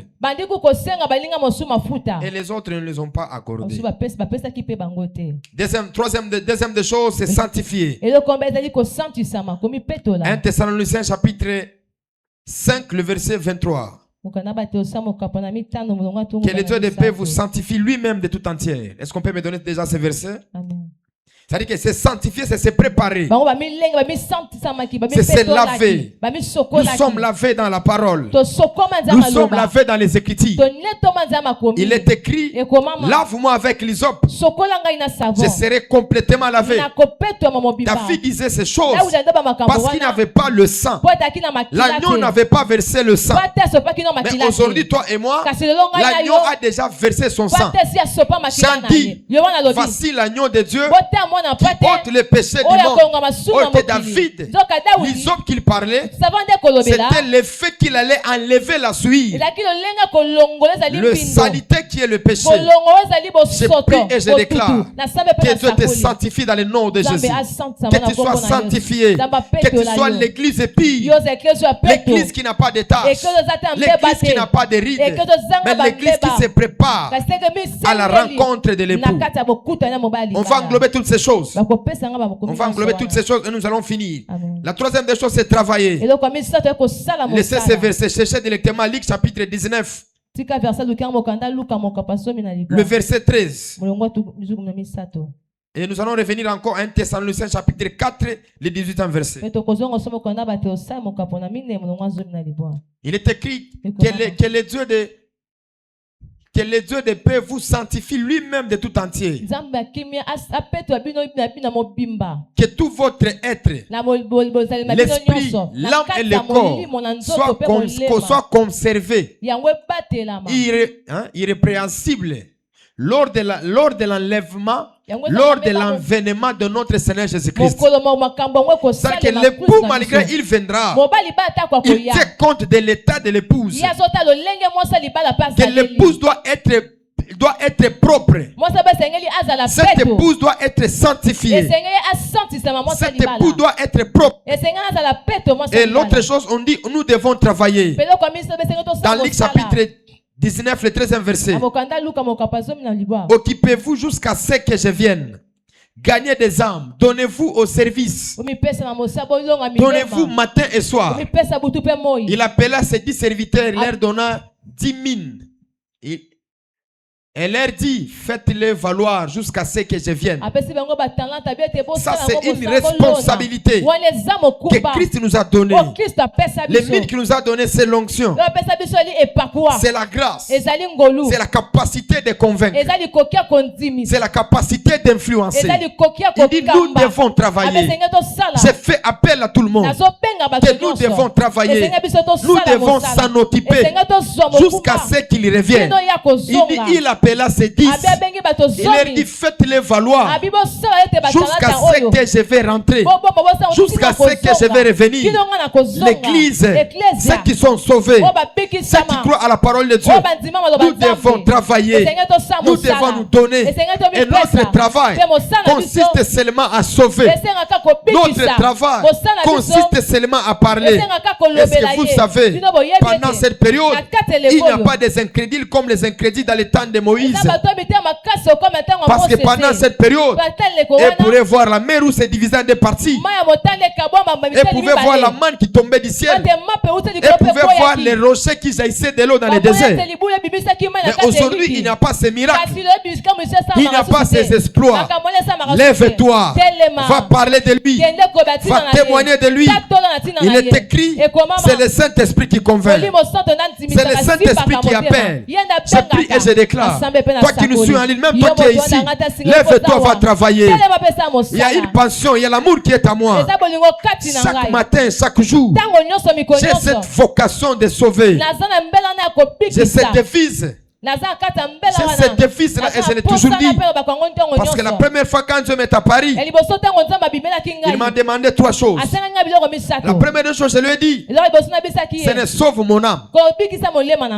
Et les autres ne les ont pas accordés. Deuxième des choses, c'est sanctifier. 1 Thessaloniciens chapitre 5, le verset 23. Que le Dieu de paix vous sanctifie lui-même de tout entière. Est-ce qu'on peut me donner déjà ce verset? Amen. C'est-à-dire que c'est sanctifier, c'est se préparer. C'est se laver. Nous sommes lavés dans la parole. Nous sommes lavés dans les Écritures. Il est écrit, lave-moi avec l'hysope, je serai complètement lavé. David disait ces choses parce qu'il n'avait pas le sang. L'agneau n'avait pas versé le sang. Mais aujourd'hui, toi et moi, l'agneau a déjà versé son sang. Jean dit, voici l'agneau de Dieu qui ôte le péché du monde. Ôte David. Les hommes qu'il parlait, c'était le fait qu'il allait enlever la souillure. Le salité qui est le péché. Je prie et je déclare que Dieu te sanctifie dans le nom de Jésus. Que tu sois sanctifié. Que tu sois l'église pire. L'église qui n'a pas de tâches. L'église qui n'a pas de rides. Mais l'église qui se prépare à la rencontre de l'époux. On va englober toutes ces choses. On va englober toutes ces choses et nous allons finir. La troisième des choses, c'est travailler. Laissez ces versets. Cherchez directement Luc chapitre 19. Le verset 13. Et nous allons revenir encore à 1 Thessaloniciens chapitre 4, le 18e verset. Il est écrit que le Dieu de paix vous sanctifie lui-même de tout entier. Que tout votre être, l'esprit, l'âme et le corps soient conservés irrépréhensibles lors de l'enlèvement, lors de l'envénement de notre Seigneur Jésus-Christ. C'est-à-dire que l'époux, malgré il viendra, il tient compte de l'état de l'épouse. Que l'épouse doit être propre. Cette épouse doit être sanctifiée. Cet époux doit être propre. Et l'autre chose, on dit, nous devons travailler. Dans Luc chapitre 19, le 13e verset. Occupez-vous jusqu'à ce que je vienne. Gagnez des âmes. Donnez-vous au service. Donnez-vous matin et soir. Il appela ses 10 serviteurs, leur donna 10 mines. Elle leur dit, faites-le valoir jusqu'à ce que je vienne. Ça, c'est une responsabilité que Christ nous a donnée. Les mines qu'il nous a données, c'est l'onction. C'est la grâce. C'est la capacité de convaincre. C'est la capacité d'influencer. Il dit, nous devons travailler. J'ai fait appel à tout le monde. Que nous devons travailler. Nous devons s'en occuper jusqu'à ce qu'il revienne. Il dit, il appelle à ses 10. Il leur dit, faites-les valoir jusqu'à ce que je vais rentrer, jusqu'à ce que je vais revenir. L'église, ceux qui sont sauvés, ceux qui croient à la parole de Dieu, nous devons travailler, nous devons nous donner. Et notre travail consiste seulement à sauver. Notre travail consiste seulement à parler. Est-ce que vous savez, pendant cette période, il n'y a pas des incrédules comme les incrédules dans le temps de Moïse. Parce que pendant cette période, elle pourrait voir la mer où c'est divisé en deux parties. Elle pouvait voir la manne qui tombait du ciel. Elle pouvait voir les rochers qui jaillissaient de l'eau dans le désert. Mais aujourd'hui, il n'y a pas ces miracles. Il n'y a pas ces exploits. Lève-toi. Va parler de lui. Va témoigner de lui. Il est écrit, c'est le Saint-Esprit qui convainc. C'est le Saint-Esprit qui appelle. Je prie et je déclare. Toi qui nous suis en ligne, même toi qui es ici, lève-toi, va travailler. Il y a une pension, il y a l'amour qui est à moi. Chaque matin, chaque jour, j'ai cette vocation de sauver. J'ai cette devise. J'ai cette devise-là et je l'ai toujours dit. Parce que la première fois quand Dieu m'est à Paris, il m'a demandé 3 choses. La première des choses, je lui ai dit, ce n'est sauve mon âme.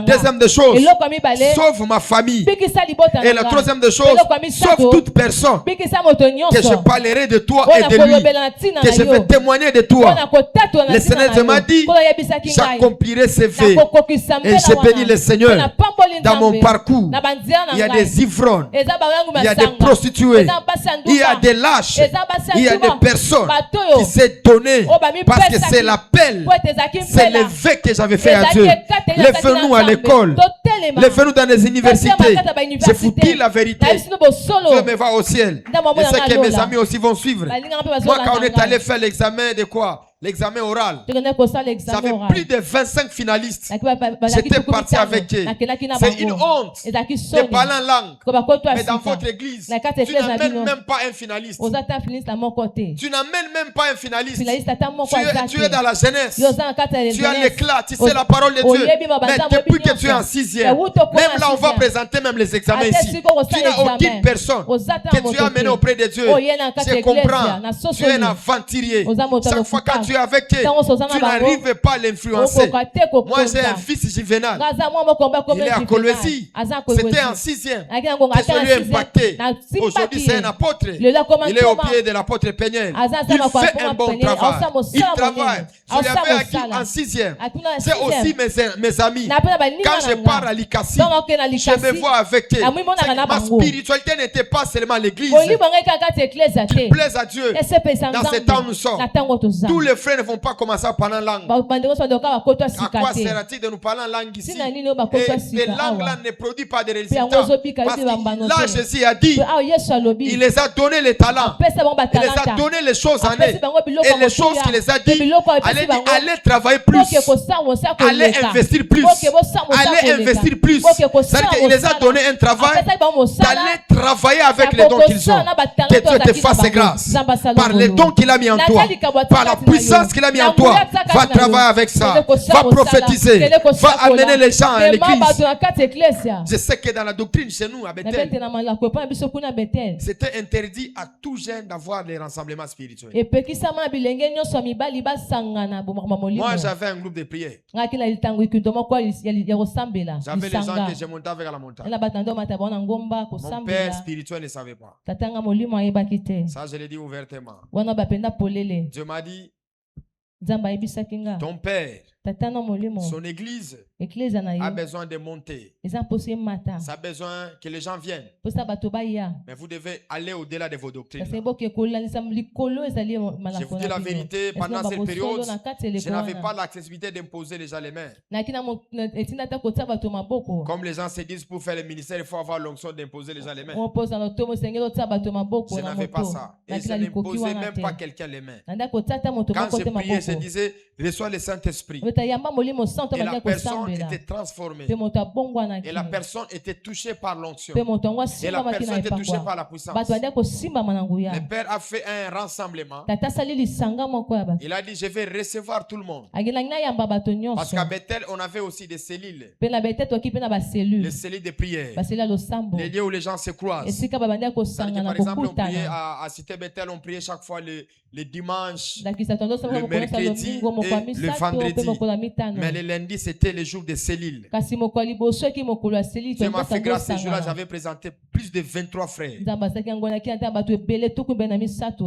Deuxième des choses, sauve ma famille. Et la troisième des choses, sauve toute personne que je parlerai de toi et de lui, que je vais témoigner de toi. Le Seigneur m'a dit, j'accomplirai ses vœux et je bénis le Seigneur. Dans mon parcours, il y a des ivrognes, il y a des prostituées, il y a des lâches, il y a des personnes qui s'est donné parce que c'est l'appel, c'est le vœu que j'avais fait à Dieu. Lève-nous à l'école, lève-nous dans les universités. Je vous dis la vérité. Dieu me va au ciel. Je sais que mes amis aussi vont suivre. Moi, quand on est allé faire l'examen de quoi? l'examen oral. J'avais plus de 25 finalistes. J'étais parti avec eux. C'est une honte de parler en langue. Mais dans votre église, tu n'amènes même pas un finaliste. Tu n'amènes même pas un finaliste. Tu es dans la jeunesse. Tu as l'éclat. Tu sais la parole de Dieu. Mais depuis que tu es en 6e, même là, on va présenter même les examens ici. Tu n'as aucune personne que tu as amené auprès de Dieu. Je comprends. Tu es un aventurier. Chaque fois quand tu es avec eux, tu n'arrives pas à l'influencer. Moi, j'ai un fils juvénal. Il est à Kolwezi. C'était en 6e. Qu'est-ce que lui a impacté? Aujourd'hui, c'est un apôtre. Il est au pied de l'apôtre Peniel. Il fait un bon travail. Il travaille. Je l'avais acquis en 6e. C'est aussi mes amis. Quand je pars à l'Ikasi, je me vois avec eux. Ma spiritualité n'était pas seulement l'église. Qu'il plaise à Dieu. Dans ce temps nous sommes. Tous les frères ne vont pas commencer à parler en langue. À quoi sert-il de nous parler en langue ici? Et les langues là ne produisent pas de résultats. Parce que là, Jésus a dit, il les a donné les talents. Il les a donné les choses en eux. Et les choses qu'il les a dit, allez travailler plus. Allez investir plus. Allez investir plus. C'est-à-dire qu'il les a donné un travail d'aller travailler avec les dons qu'ils ont. Que Dieu te fasse grâce. Par les dons qu'il a mis en toi. Par la puissance qu'il a mis en toi. Va travailler avec ça. Va prophétiser. Va amener les gens à l'église. Je sais que dans la doctrine chez nous, à Bethel, c'était interdit à tout jeune d'avoir les rassemblements spirituels. Moi, j'avais un groupe de prière. J'avais les gens que je montais avec à la montagne. Mon père spirituel ne savait pas. Ça, je l'ai dit ouvertement. Dieu m'a dit, ton père, son église a besoin de monter. Ça a besoin que les gens viennent. Mais vous devez aller au-delà de vos doctrines. Je vous dis la vérité, pendant cette période, je n'avais pas l'accessibilité d'imposer les gens les mains. Comme les gens se disent, pour faire le ministère, il faut avoir l'onction d'imposer les gens les mains. Je n'avais pas ça. Et je n'imposais même pas quelqu'un les mains. Quand je priais, je disais, reçois le Saint-Esprit. Et la personne était transformée. Et la personne était touchée par l'onction. Et la personne était touchée par la puissance. Le Père a fait un rassemblement. Il a dit, je vais recevoir tout le monde. Parce qu'à Bethel, on avait aussi des cellules. Les cellules de prière. Les lieux où les gens se croisent. Par exemple, on priait à Cité Bethel, on priait chaque fois le dimanche, le mercredi et le vendredi. Mais le lundi, c'était le jour des cellules. Dieu m'a fait grâce ce jour-là, j'avais présenté plus de 23 frères. Il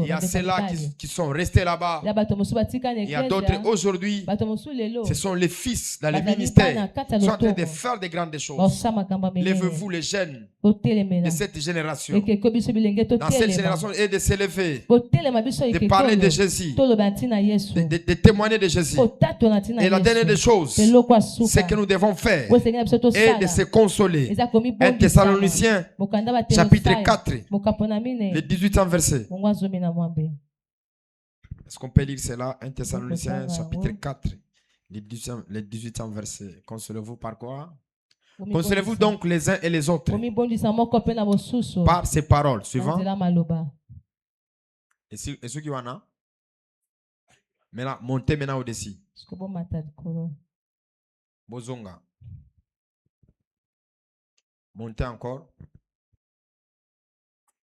y a ceux-là qui sont restés là-bas. Il y a d'autres aujourd'hui. Ce sont les fils dans les ministères. Ils sont en train de faire de grandes choses. Levez-vous les jeunes de cette génération. Dans cette génération, et de s'élever, de parler de Jésus, de témoigner de Jésus. Et la dernière des choses, c'est que nous devons faire et de se consoler. 1 Thessaloniciens chapitre 4, le 18e verset. Est-ce qu'on peut lire cela? 1 Thessaloniciens chapitre 4, le 18e verset. Consolez-vous par quoi? Consolez-vous donc les uns et les autres par ces paroles. Suivant. Et ceux qui en ont? Maintenant, montez maintenant au-dessus. Bozonga. Montez encore.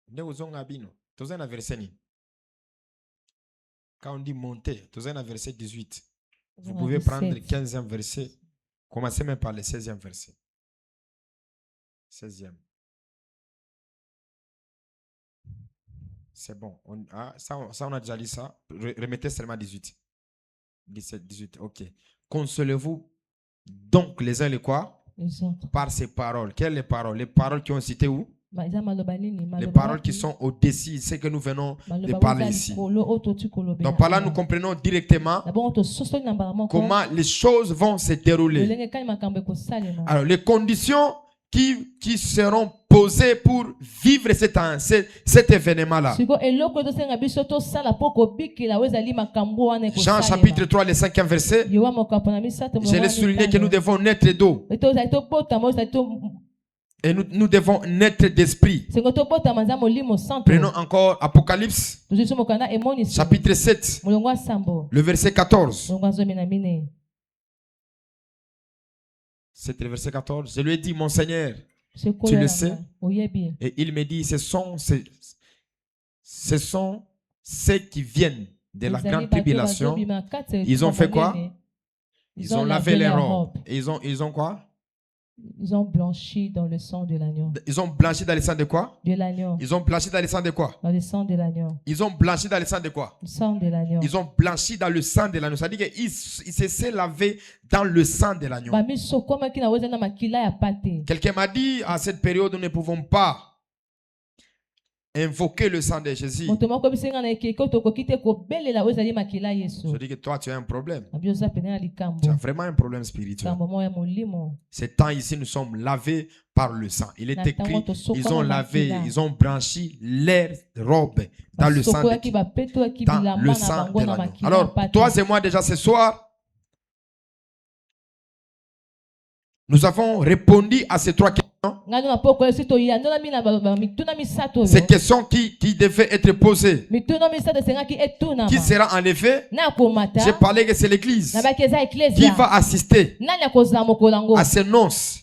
Ne bozonga bino. Tous un verset ni. Quand on dit monter, tous un verset 18. Vous pouvez prendre le 15e verset. Commencez même par le 16e verset. 16e. C'est bon. Ça, on a déjà lu ça. Remettez seulement 18. 17, 18. Ok. Consolez-vous donc les uns les quoi? Par ces paroles. Quelles les paroles? Les paroles qui ont cité où? Les paroles qui sont au-dessus, c'est que nous venons de parler ici. Donc par là, nous comprenons directement comment les choses vont se dérouler. Alors, les conditions qui seront poser pour vivre cet événement-là. Jean chapitre 3, le 5e verset. Je l'ai souligné que nous devons naître d'eau. Et nous devons naître d'esprit. Prenons encore Apocalypse, chapitre 7, le verset 14. C'est le verset 14. Je lui ai dit, mon Seigneur, tu le sais. Et il me dit, ce sont ceux qui viennent de la grande tribulation. Ils ont fait quoi? Ils ont lavé les robes. Et ils ont quoi? Ils ont blanchi dans le sang de l'agneau. Ils ont blanchi dans le sang de quoi? De l'agneau. Ils ont blanchi dans le sang de quoi? Dans le sang de l'agneau. Ils ont blanchi dans le sang de quoi? Le sang de l'agneau. Ils ont blanchi dans le sang de l'agneau. Ça veut dire qu'ils se sont lavés dans le sang de l'agneau. Quelqu'un m'a dit, à cette période, nous ne pouvons pas invoquer le sang de Jésus. Je dis que toi, tu as un problème. Tu as vraiment un problème spirituel. Ces temps ici, nous sommes lavés par le sang. Il est écrit, ils ont lavé, ils ont blanchi leurs robes dans le sang de l'agneau. Alors, toi et moi, déjà ce soir, nous avons répondu à ces 3 questions. Ces questions qui devaient être posées. Qui sera en effet? J'ai parlé que c'est l'église qui va assister à ces noces.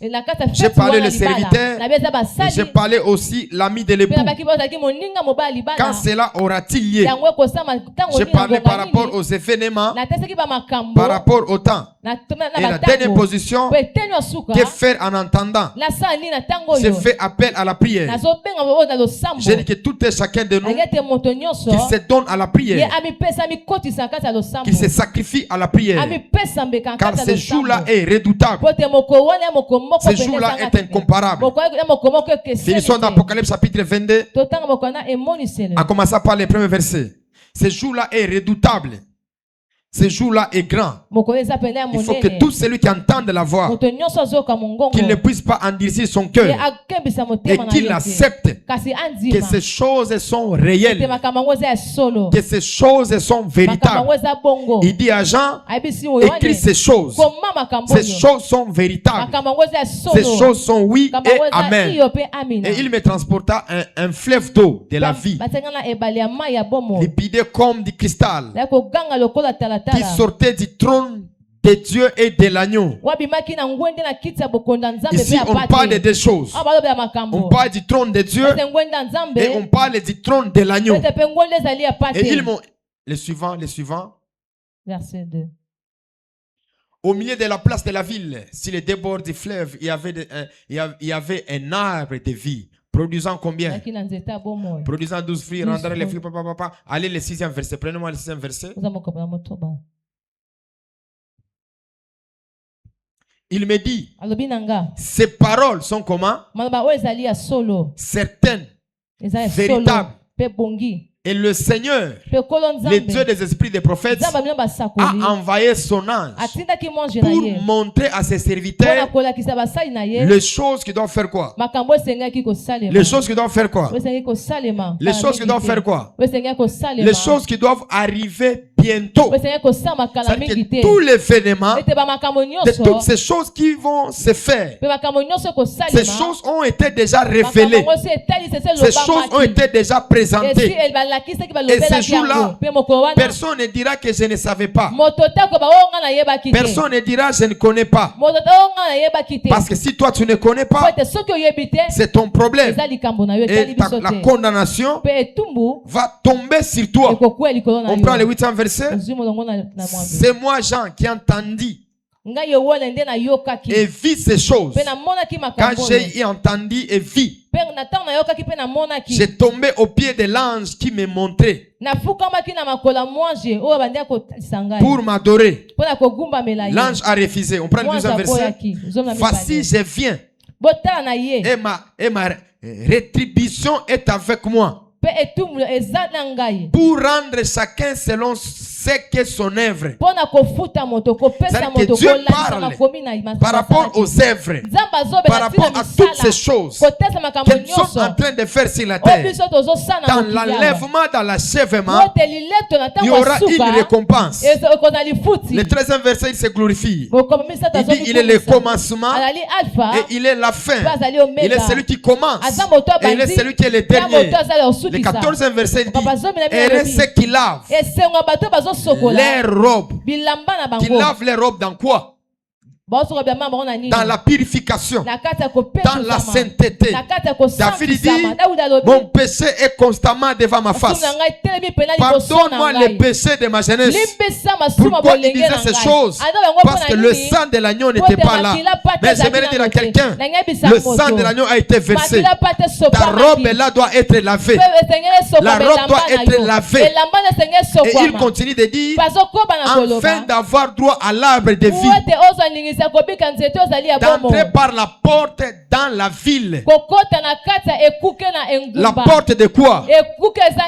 J'ai parlé le serviteur et j'ai parlé aussi l'ami de l'époux. Quand cela aura-t-il lieu? J'ai parlé par rapport aux événements, par rapport au temps. Et la dernière position, que faire en entendant? J'ai fait appel à la prière. J'ai dit que tout et chacun de nous qui se donne à la prière, qui se sacrifie à la prière, car ce jour-là est redoutable. Ce jour-là est incomparable. Finissons dans Apocalypse chapitre 22, en commençant par les premiers versets. Ce jour-là est redoutable. Ce jour-là est grand. Il faut que tout celui qui entende la voix, qu'il ne puisse pas endurcir son cœur et qu'il accepte que ces choses sont réelles, que ces choses sont véritables. Il dit à Jean, écris ces choses. Ces choses sont véritables. Ces choses sont oui et amen. Et il me transporta un fleuve d'eau de la vie, limpide comme du cristal, qui sortait du trône de Dieu et de l'agneau. Ici, on parle de deux choses. On parle du trône de Dieu et on parle du trône de l'agneau. Et ils m'ont... Le suivant. Verset 2. Au milieu de la place de la ville, sur les débords du fleuve, il y avait un arbre de vie. Produisant combien? Produisant 12 fruits, rendant les fruits, papa. Allez, le 6e verset. Prenez-moi le 6e verset. Il me dit, ces paroles sont comment? Certaines, véritables. Et le Seigneur, le Dieu des esprits des prophètes, a envoyé son ange pour montrer à ses serviteurs les choses qui doivent faire quoi? Les choses qui doivent faire quoi? Les choses qui doivent faire quoi? Les choses qui doivent arriver bientôt. C'est-à-dire que tous les événements, de toutes ces choses qui vont se faire, ces choses ont été déjà révélées. Ces choses ont été déjà présentées. Et ce jour-là, personne ne dira que je ne savais pas. Personne ne dira je ne connais pas. Parce que si toi tu ne connais pas, c'est ton problème. Et la condamnation va tomber sur toi. On prend le 8e verset. C'est moi Jean qui entendis et vis ces choses. Quand j'ai entendu et vis, j'ai tombé au pied de l'ange qui me montrait pour m'adorer. L'ange a refusé. On prend le 12e verset. Voici, je viens et ma rétribution est avec moi pour rendre chacun selon c'est que son œuvre. C'est-à-dire que Dieu parle par rapport aux œuvres, par rapport à toutes ces choses qu'elles sont en train de faire sur la terre. Dans l'enlèvement, dans l'achèvement, il y aura une récompense. Le 13e verset, il se glorifie. Il dit, il est le commencement et il est la fin. Il est celui qui commence et il est celui qui est le dernier. Le 14e verset, il dit, et ceux qui lavent leurs robes. Qui lavent les robes dans quoi? Dans la purification, dans la sainteté. David dit, mon péché est constamment devant ma face. Pardonne-moi les péchés de ma jeunesse. Pourquoi il disait ces choses? Parce que le sang de l'agneau n'était pas là. Mais j'aimerais dire à quelqu'un, le sang de l'agneau a été versé. Ta robe là doit être lavée. La robe doit être lavée. Et il continue de dire, afin d'avoir droit à l'arbre de vie, d'entrer par la porte dans la ville. La porte de quoi?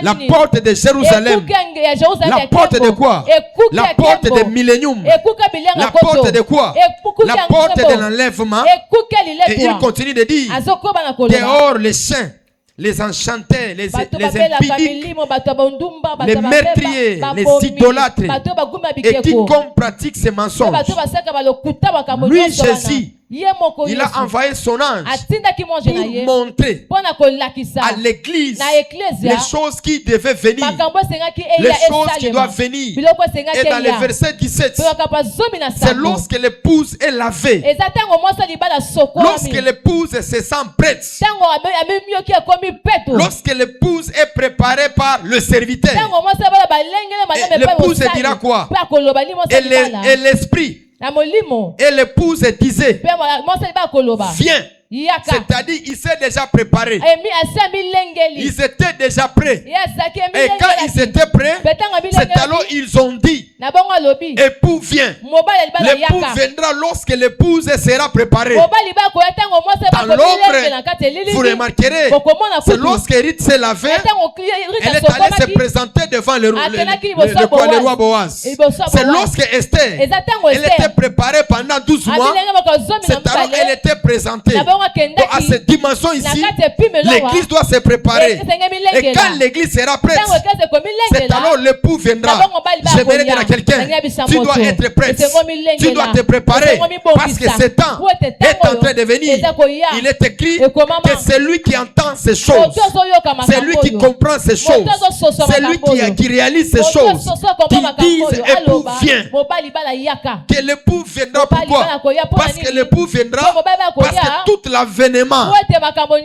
La porte de Jérusalem. La porte de quoi? La porte de Millennium. La porte de quoi? La porte de l'enlèvement. Et il continue de dire, dehors les saints, les enchantés, les impudiques, les meurtriers, les idolâtres, et quiconque pratique ces mensonges. Lui, Jésus, il a envoyé son ange pour montrer à l'église les choses qui devaient venir, les choses qui doivent venir. Et dans le verset 17, c'est lorsque l'épouse est lavée, lorsque l'épouse se sent prête, lorsque l'épouse est préparée par le serviteur. L'épouse dira quoi? Et l'esprit. Et l'épouse disait, viens. C'est-à-dire, il s'est déjà préparé. Ils étaient déjà prêts. Et quand ils étaient prêts, c'est alors ils ont dit, époux vient. L'époux viendra lorsque l'épouse sera préparée. Dans l'ombre, vous remarquerez, c'est lorsque Ruth s'est lavée, elle est allée se présenter devant le roi Boaz. C'est lorsque Esther, elle était préparée pendant 12 mois, c'est alors elle était présentée. Donc à cette dimension ici, l'église doit se préparer. Et quand l'église sera prête, c'est alors l'époux viendra. J'aimerais dire à quelqu'un, tu dois être prête. Tu dois te préparer. Parce que ce temps est en train de venir. Il est écrit que c'est lui qui entend ces choses. C'est lui qui comprend ces choses. C'est lui qui réalise ces choses. Qui disent époux viens. Que l'époux viendra pourquoi? Parce que l'époux viendra parce que toute l'avènement,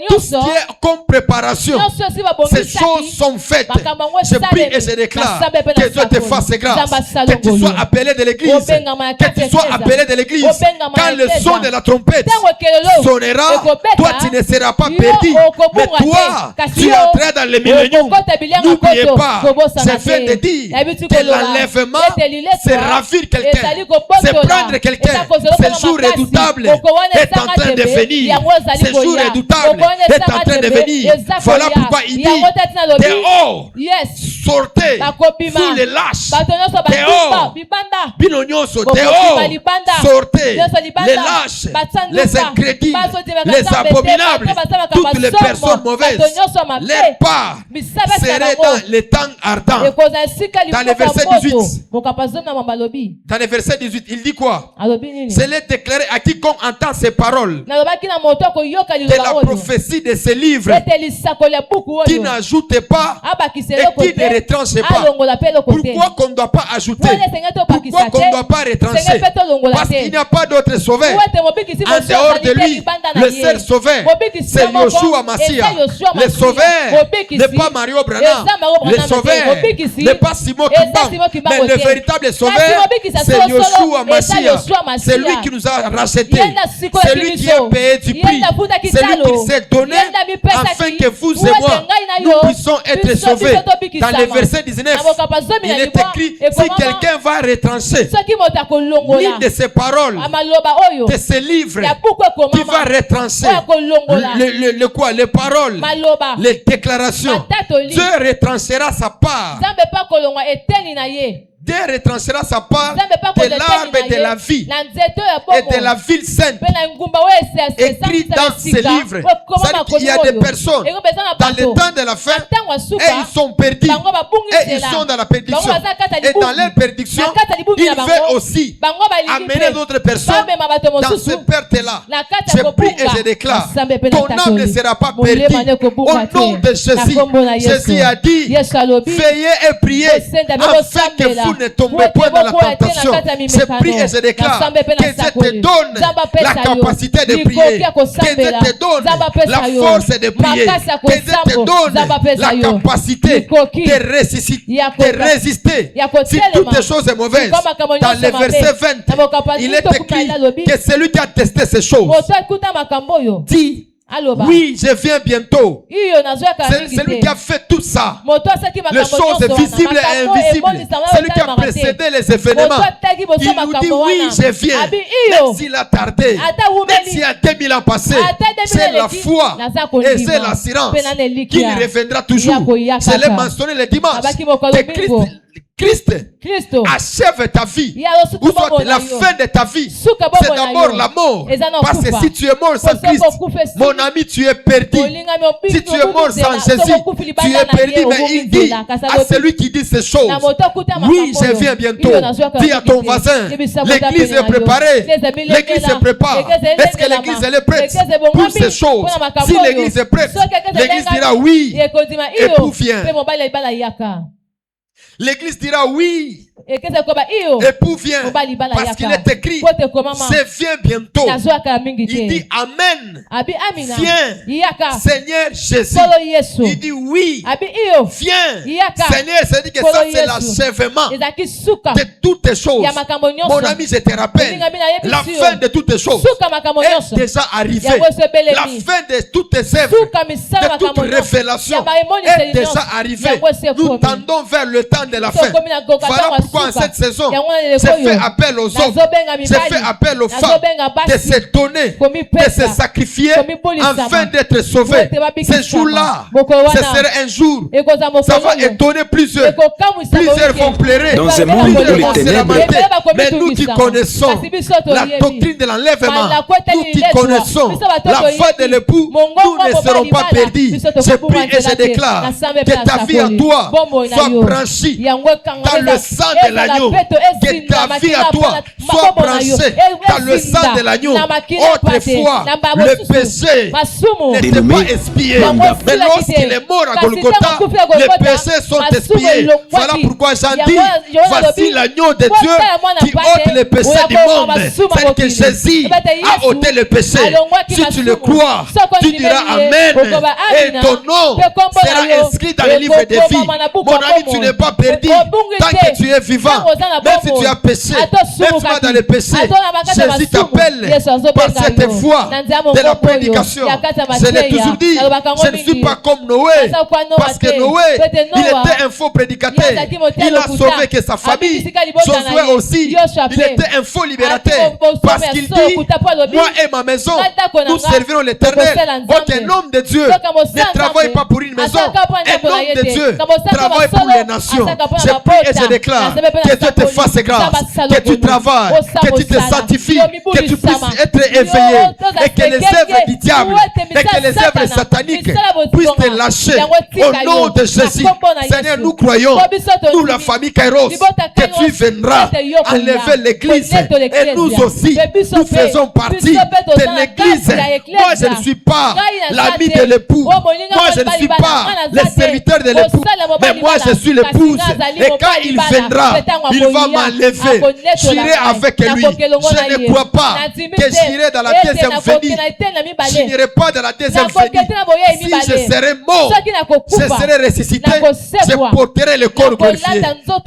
tout ce qui est comme préparation, ces choses sont faites. Je prie et je déclare que Dieu te fasse grâce, que tu sois appelé de l'église, que tu sois appelé de l'église. Quand le son de la trompette sonnera, toi tu ne seras pas perdu, mais toi tu entreras dans le millénium. N'oubliez pas, je viens de dire que l'enlèvement c'est ravir quelqu'un, c'est prendre quelqu'un. Ce jour redoutable est en train de venir. Ce jour redoutable est en train de venir. Voilà pourquoi il dit dehors, sortez, vous les lâches, dehors, binonyoso, dehors, sortez, les lâches, les incrédules, les abominables, toutes les personnes mauvaises, les part seraient dans les temps ardents. Dans le verset 18, dans le verset 18, il dit quoi? C'est les déclaré à quiconque entend ces paroles de la prophétie de ce livre, qui n'ajoute pas et qui ne retranche pas. Pourquoi qu'on ne doit pas ajouter? Pourquoi qu'on ne doit pas retrancher? Parce qu'il n'y a pas d'autre sauveur en dehors de lui. Le seul sauveur, c'est Yoshua Mashiach. Le sauveur n'est pas Mario Branham. Le sauveur n'est pas Simon Kimbang. Mais le véritable sauveur, c'est Yoshua Mashiach. C'est lui qui nous a rachetés. C'est lui qui a payé du prix. C'est lui qui s'est donné afin que vous et moi, nous puissions être sauvés. Dans le verset 19, il est écrit, si quelqu'un va retrancher l'une de ces paroles, de ces livres, qui va retrancher le quoi? Les paroles, les déclarations, Dieu retranchera sa part Dieu retranchera sa part de l'arbre de la vie et de la ville sainte écrit dans ces livres. Il y a des personnes dans le temps de la fin et ils sont perdus et ils sont dans la perdition. Et dans leur perdition, il veut aussi amener d'autres personnes dans cette perte-là. Je prie et je déclare, ton âme ne sera pas perdue. Au nom de Jésus, Jésus a dit, veillez et priez afin que vous ne tombez point dans la tentation. Je prie et je déclare que Dieu te donne la capacité de prier, que Dieu te donne la force de prier, que Dieu te donne la capacité de résister si toutes les choses sont mauvaises. Dans le verset 20, il est écrit que celui qui a testé ces choses dit, oui, je viens bientôt. C'est celui qui a fait tout ça, les choses visibles et invisibles, celui qui a précédé les événements. Il nous dit, oui, je viens. Même s'il a tardé, même s'il y a 2000 ans passés, c'est la foi et c'est l'assurance qu'il reviendra toujours. Je l'ai mentionné le dimanche, que Christ achève ta vie, ou soit la fin de ta vie, c'est d'abord la mort. Parce que si tu es mort sans Christ, mon ami, tu es perdu. Si tu es mort sans Jésus, tu es perdu. Mais il dit à celui qui dit ces choses, oui, je viens bientôt. Dis à ton voisin, l'église est préparée. L'église se prépare. Est-ce que l'église elle est prête pour ces choses? Si l'église est prête, l'église dira oui, époux vient. L'église dira oui, époux vient, parce qu'il est écrit, c'est viens bientôt. Il dit Amen, viens, Seigneur Jésus. Il dit oui, viens, Seigneur. Ça dit que ça c'est l'achèvement de toutes les choses. Mon ami, je te rappelle, la fin de toutes les choses est déjà arrivée. La fin de toutes les œuvres, de toute révélation est déjà arrivée. Nous tendons vers le temps de la fin. Voilà pourquoi en cette saison, j'ai fait appel aux hommes, j'ai fait appel aux femmes de se donner, de se sacrifier afin d'être sauvés. Ce jour-là, ce serait un jour, ça va étonner plusieurs. Plusieurs vont pleurer, dans un monde où les ténèbres, mais nous qui connaissons la doctrine de l'enlèvement, nous qui connaissons la foi de l'époux, nous ne serons pas perdus. Je prie et je déclare que ta vie en toi soit branchée dans le sang de l'agneau, que ta vie à toi soit branchée dans le sang de l'agneau. Autrefois, le péché n'était pas expié, mais lorsqu'il est mort à Golgotha, les péchés sont expiés. Voilà pourquoi Jean dit, voici l'agneau de Dieu qui ôte les péchés du monde. C'est que Jésus a ôté le péché. Si tu le crois, tu diras Amen, et ton nom sera inscrit dans le livre de vie. Mon ami, tu n'es pas perdu tant que tu es vivant. Même si tu as péché, même si tu vas dans le péché, Jésus t'appelle par cette foi de la prédication. Je l'ai toujours dit, je ne suis pas comme Noé, parce que Noé, il était un faux prédicateur. Il a sauvé que sa famille. Josué aussi, il était un faux libérateur, parce qu'il dit, moi et ma maison, nous servirons l'Éternel. Aucun homme de Dieu ne travaille pas pour une maison. Un homme de Dieu travaille pour les nations. Je prie et je déclare que Dieu te fasse grâce, que tu travailles, que tu te sanctifies, que tu puisses être éveillé, et que les œuvres du diable et que les œuvres sataniques puissent te lâcher au nom de Jésus. Seigneur, nous croyons, nous la famille Kairos, que tu viendras enlever l'église, et nous aussi, nous faisons partie de l'église. Moi, je ne suis pas l'ami de l'époux, moi, je ne suis pas le serviteur de l'époux, mais moi, je suis l'épouse. Et quand il viendra, il va m'enlever. J'irai avec lui. Je ne crois pas que j'irai dans la deuxième venue. Je n'irai pas dans la deuxième venue. Si je serai mort, je serai ressuscité, je porterai le corps glorifié.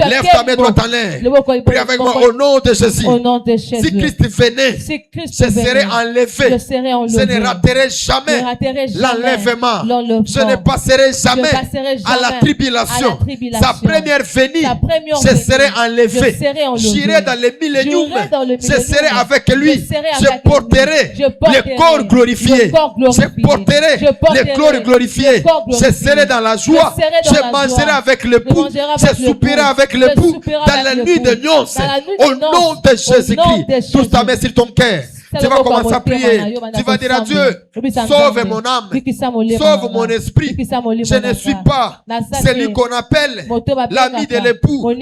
Lève ta main droite en l'air. Prie avec moi au nom de Jésus. Si Christ venait, je serai enlevé. Je ne raterai jamais l'enlèvement. Je ne passerai jamais à la tribulation. Sa première venue, je serai enlevé. J'irai dans les milléniums. Je serai avec lui. Je porterai le corps glorifié. Je porterai le corps glorifié. Je serai dans la joie. Je mangerai avec l'époux. Je soupirai avec l'époux dans la nuit de noces. Au nom de Jésus-Christ. Touche ta main sur ton cœur. Tu vas commencer à prier. Tu vas dire à Dieu, sauve mon âme, sauve mon esprit. Je ne suis pas celui qu'on appelle l'ami de l'époux. Je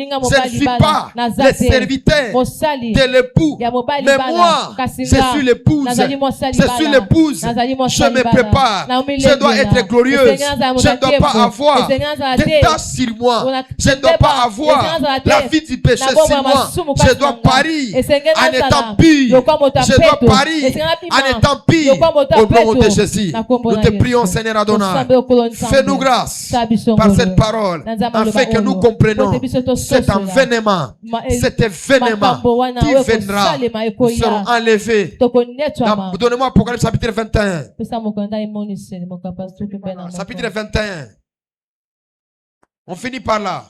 ne suis pas le serviteur de l'époux. Mais moi, je suis l'épouse. Je suis l'épouse. Je me prépare. Je dois être glorieuse. Je ne dois pas avoir des taches sur moi. Je ne dois pas avoir la vie du péché sur moi. Je dois parier en étant pur. Je dois parier en étant pire au nom de Jésus. Nous te prions, Seigneur Adonai. Fais-nous grâce par cette parole, afin que nous comprenions cet envénement qui viendra. Nous serons enlevés. Donnez-moi Apocalypse chapitre 21. Chapitre 21. On finit par là.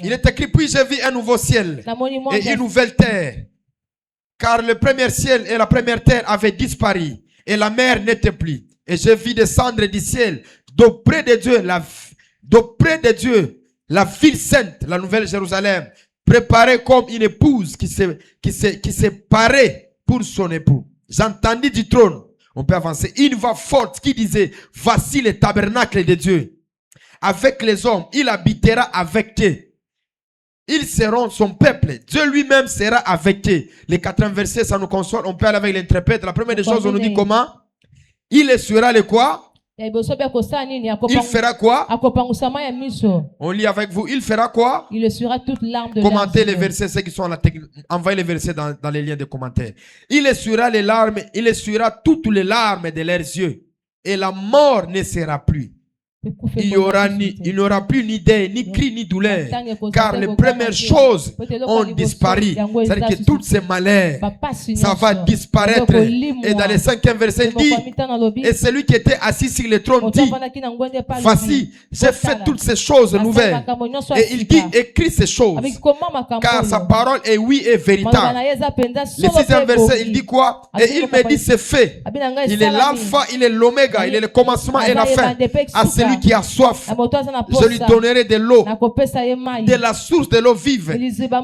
Il est écrit, puis j'ai vu un nouveau ciel et une nouvelle terre. Car le premier ciel et la première terre avaient disparu, et la mer n'était plus. Et je vis descendre du ciel, d'auprès de Dieu, la ville sainte, la nouvelle Jérusalem, préparée comme une épouse qui s'est parée pour son époux. J'entendis du trône, on peut avancer, une voix forte qui disait, voici le tabernacle de Dieu. Avec les hommes, il habitera avec eux. Ils seront son peuple. Dieu lui-même sera avec eux. Les 80 versets, ça nous console. On peut aller avec l'interprète. La première des choses, on nous dit comment? Il sera le quoi? Il fera quoi? On lit avec vous. Il fera quoi? Il sera toute larme de commentez les versets, ceux qui sont à la technique. Envoyez les versets dans les liens de commentaires. Il essuiera les larmes. Il essuiera toutes les larmes de leurs yeux. Et la mort ne sera plus. Il n'y aura plus ni deuil, ni cri, ni douleur. Car les premières choses ont disparu. C'est-à-dire que tous ces malheurs, ça va disparaître. Et dans le 5e verset, il dit, et celui qui était assis sur le trône dit, voici, j'ai fait toutes ces choses nouvelles. Et il dit, écris ces choses. Car sa parole est oui et véritable. Le 6e verset, il dit quoi? Et il me dit, c'est fait. Il est l'alpha, il est l'oméga, il est le commencement et la fin. À celui qui a soif, je lui donnerai de l'eau, de la source de l'eau vive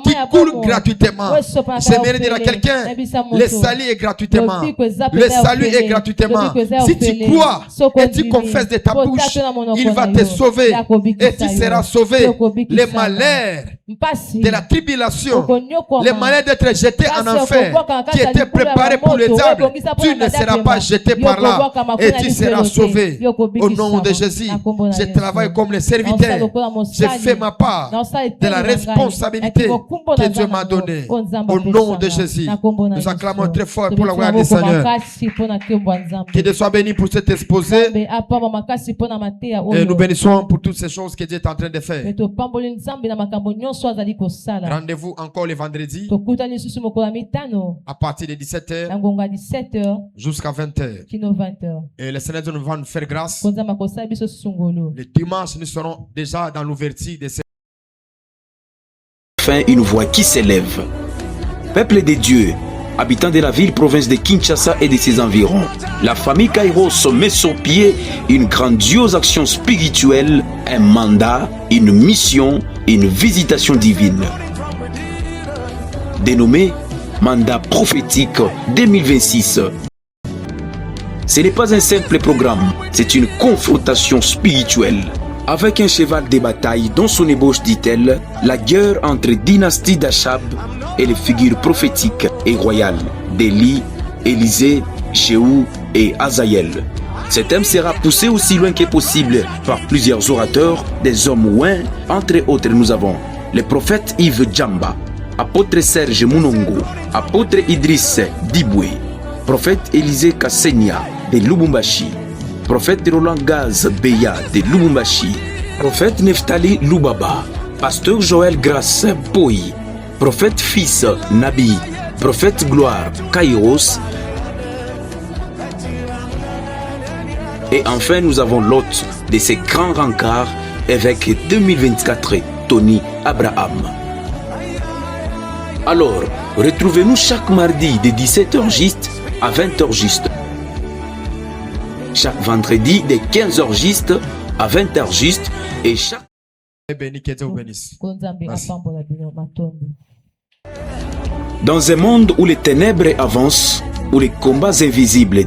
qui coule gratuitement. J'aimerais dire à quelqu'un, le salut est gratuitement. Le salut est gratuitement. Si tu crois et tu confesses de ta bouche, il va te sauver et tu seras sauvé. Les malheurs de la tribulation, les malheurs d'être jeté en enfer qui étaient préparés pour les diables, tu ne seras pas jeté par là et tu seras sauvé au nom de Jésus. Je travaille comme le serviteur. Je fais ma part de la responsabilité que Dieu m'a donnée. Au nom de Jésus, nous acclamons très fort pour la gloire du Seigneur. Que Dieu soit béni pour cet exposé. Et nous bénissons pour toutes ces choses que Dieu est en train de faire. Rendez-vous encore le vendredi à partir de 17h jusqu'à 20h. Et le Seigneur nous va nous faire grâce. Le dimanche, nous serons déjà dans l'ouverture de cette... Enfin, une voix qui s'élève. Peuple de Dieu, habitants de la ville-province de Kinshasa et de ses environs, la famille Kairos met sur pied une grandiose action spirituelle, un mandat, une mission, une visitation divine. Dénommé Mandat prophétique 2026. Ce n'est pas un simple programme, c'est une confrontation spirituelle. Avec un cheval de bataille dans son ébauche, dit-elle, la guerre entre dynastie d'Achab et les figures prophétiques et royales d'Élie, Élisée, Jéhu et Azaël. Ce thème sera poussé aussi loin que possible par plusieurs orateurs, des hommes ouins. Entre autres, nous avons le prophète Yves Djamba, apôtre Serge Mounongo, apôtre Idriss Diboué, prophète Élisée Kassenia de Lubumbashi, prophète Roland Gaz Beya de Lubumbashi, prophète Neftali Lubaba, pasteur Joël Grasse Poi, prophète Fils Nabi, prophète Gloire Kairos. Et enfin, nous avons l'hôte de ces grands rencarts, évêque 2024, Tony Abraham. Alors, retrouvez-nous chaque mardi de 17h juste à 20h juste. Chaque vendredi de 15h juste à 20h juste et chaque... Dans un monde où les ténèbres avancent, où les combats invisibles